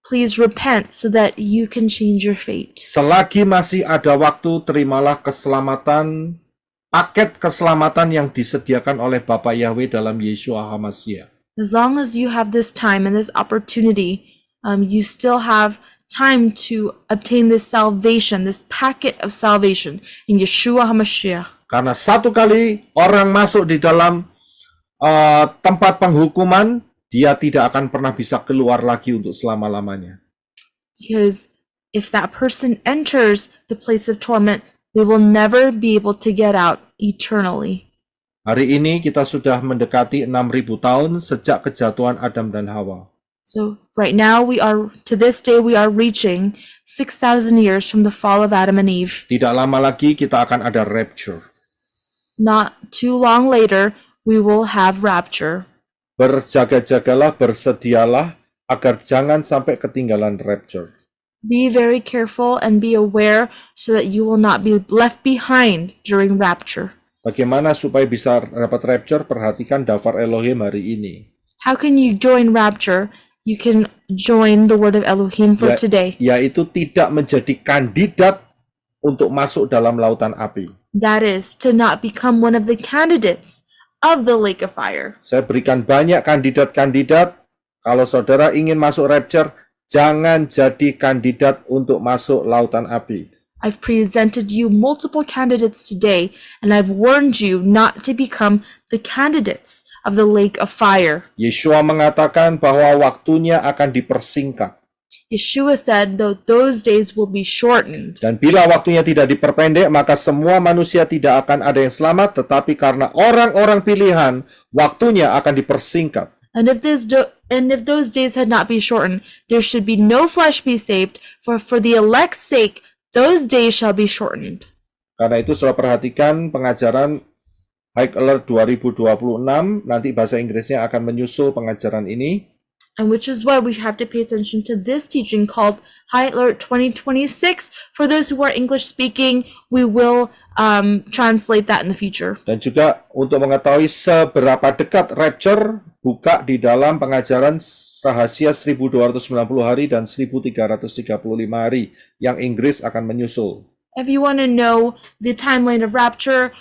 please repent so that you can change your fate. Selagi masih ada waktu, terimalah keselamatan, paket keselamatan yang disediakan oleh Bapa Yahweh dalam Yeshua HaMashiach. As long as you have this time and this opportunity, you still have time to obtain this salvation, this packet of salvation in Yeshua HaMashiach. Karena satu kali orang masuk di dalam tempat penghukuman, dia tidak akan pernah bisa keluar lagi untuk selama-lamanya. Because if that person enters the place of torment, they will never be able to get out eternally. Hari ini kita sudah mendekati 6.000 tahun sejak kejatuhan Adam dan Hawa. So right now to this day we are reaching 6,000 years from the fall of Adam and Eve. Tidak lama lagi kita akan ada rapture. Not too long later, we will have rapture. Berjaga-jagalah, bersedialah, agar jangan sampai ketinggalan rapture. Be very careful and be aware so that you will not be left behind during rapture. Bagaimana supaya bisa dapat rapture? Perhatikan daftar Elohim hari ini. How can you join rapture? You can join the word of Elohim for today. Yaitu tidak menjadi kandidat untuk masuk dalam lautan api. That is, to not become one of the candidates of the lake of fire. Saya berikan banyak kandidat-kandidat. Kalau saudara ingin masuk rapture, jangan jadi kandidat untuk masuk lautan api. I've presented you multiple candidates today, and I've warned you not to become the candidates of the lake of fire. Yeshua mengatakan bahwa waktunya akan dipersingkat. Yeshua said that those days will be shortened. Dan bila waktunya tidak diperpendek, maka semua manusia tidak akan ada yang selamat, tetapi karena orang-orang pilihan, waktunya akan dipersingkat. And if those days had not been shortened, there should be no flesh be saved, for the elect's sake, those days shall be shortened. Karena itu saudara perhatikan pengajaran High Alert 2026, nanti bahasa Inggrisnya akan menyusul pengajaran ini. And which is why we have to pay attention to this teaching called High Alert 2026. For those who are English speaking, we will translate that in the future. Dan juga untuk mengetahui seberapa dekat rapture, buka di dalam pengajaran rahasia 1290 hari dan 1335 hari yang Inggris akan menyusul. If you want to know the timeline of rapture,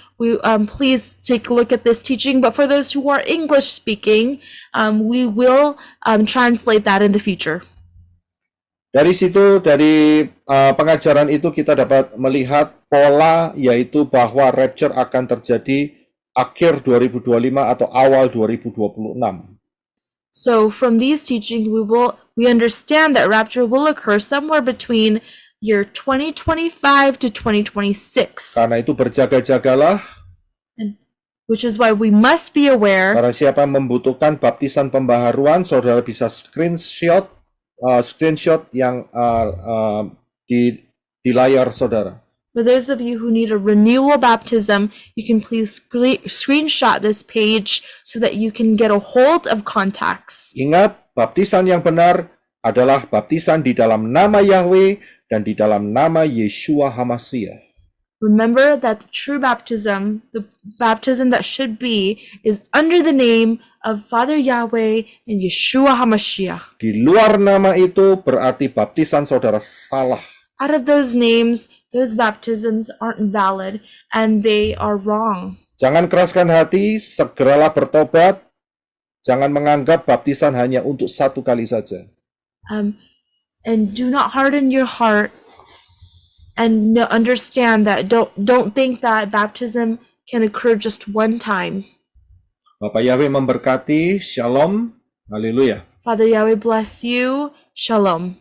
please take a look at this teaching. But for those who are English speaking, we will translate that in the future. Dari situ, dari pengajaran itu kita dapat melihat pola, yaitu bahwa rapture akan terjadi akhir 2025 atau awal 2026. So from these teachings, we understand that rapture will occur somewhere between year 2025 to 2026. Karena itu berjaga-jagalah. Which is why we must be aware. Para siapa membutuhkan baptisan pembaharuan, saudara bisa screenshot yang di layar saudara. For those of you who need a renewal baptism, you can please screenshot this page so that you can get a hold of contacts. Ingat, baptisan yang benar adalah baptisan di dalam nama Yahweh dan di dalam nama Yeshua HaMashiach. Remember that the true baptism, the baptism that should be, is under the name of Father Yahweh and Yeshua HaMashiach. Di luar nama itu berarti baptisan saudara salah. Out of those names, those baptisms aren't valid and they are wrong. Jangan keraskan hati, segeralah bertobat. Jangan menganggap baptisan hanya untuk satu kali saja. And do not harden your heart and understand that don't think that baptism can occur just one time. Bapak Yahweh memberkati. Shalom. Haleluya. Father Yahweh bless you. Shalom.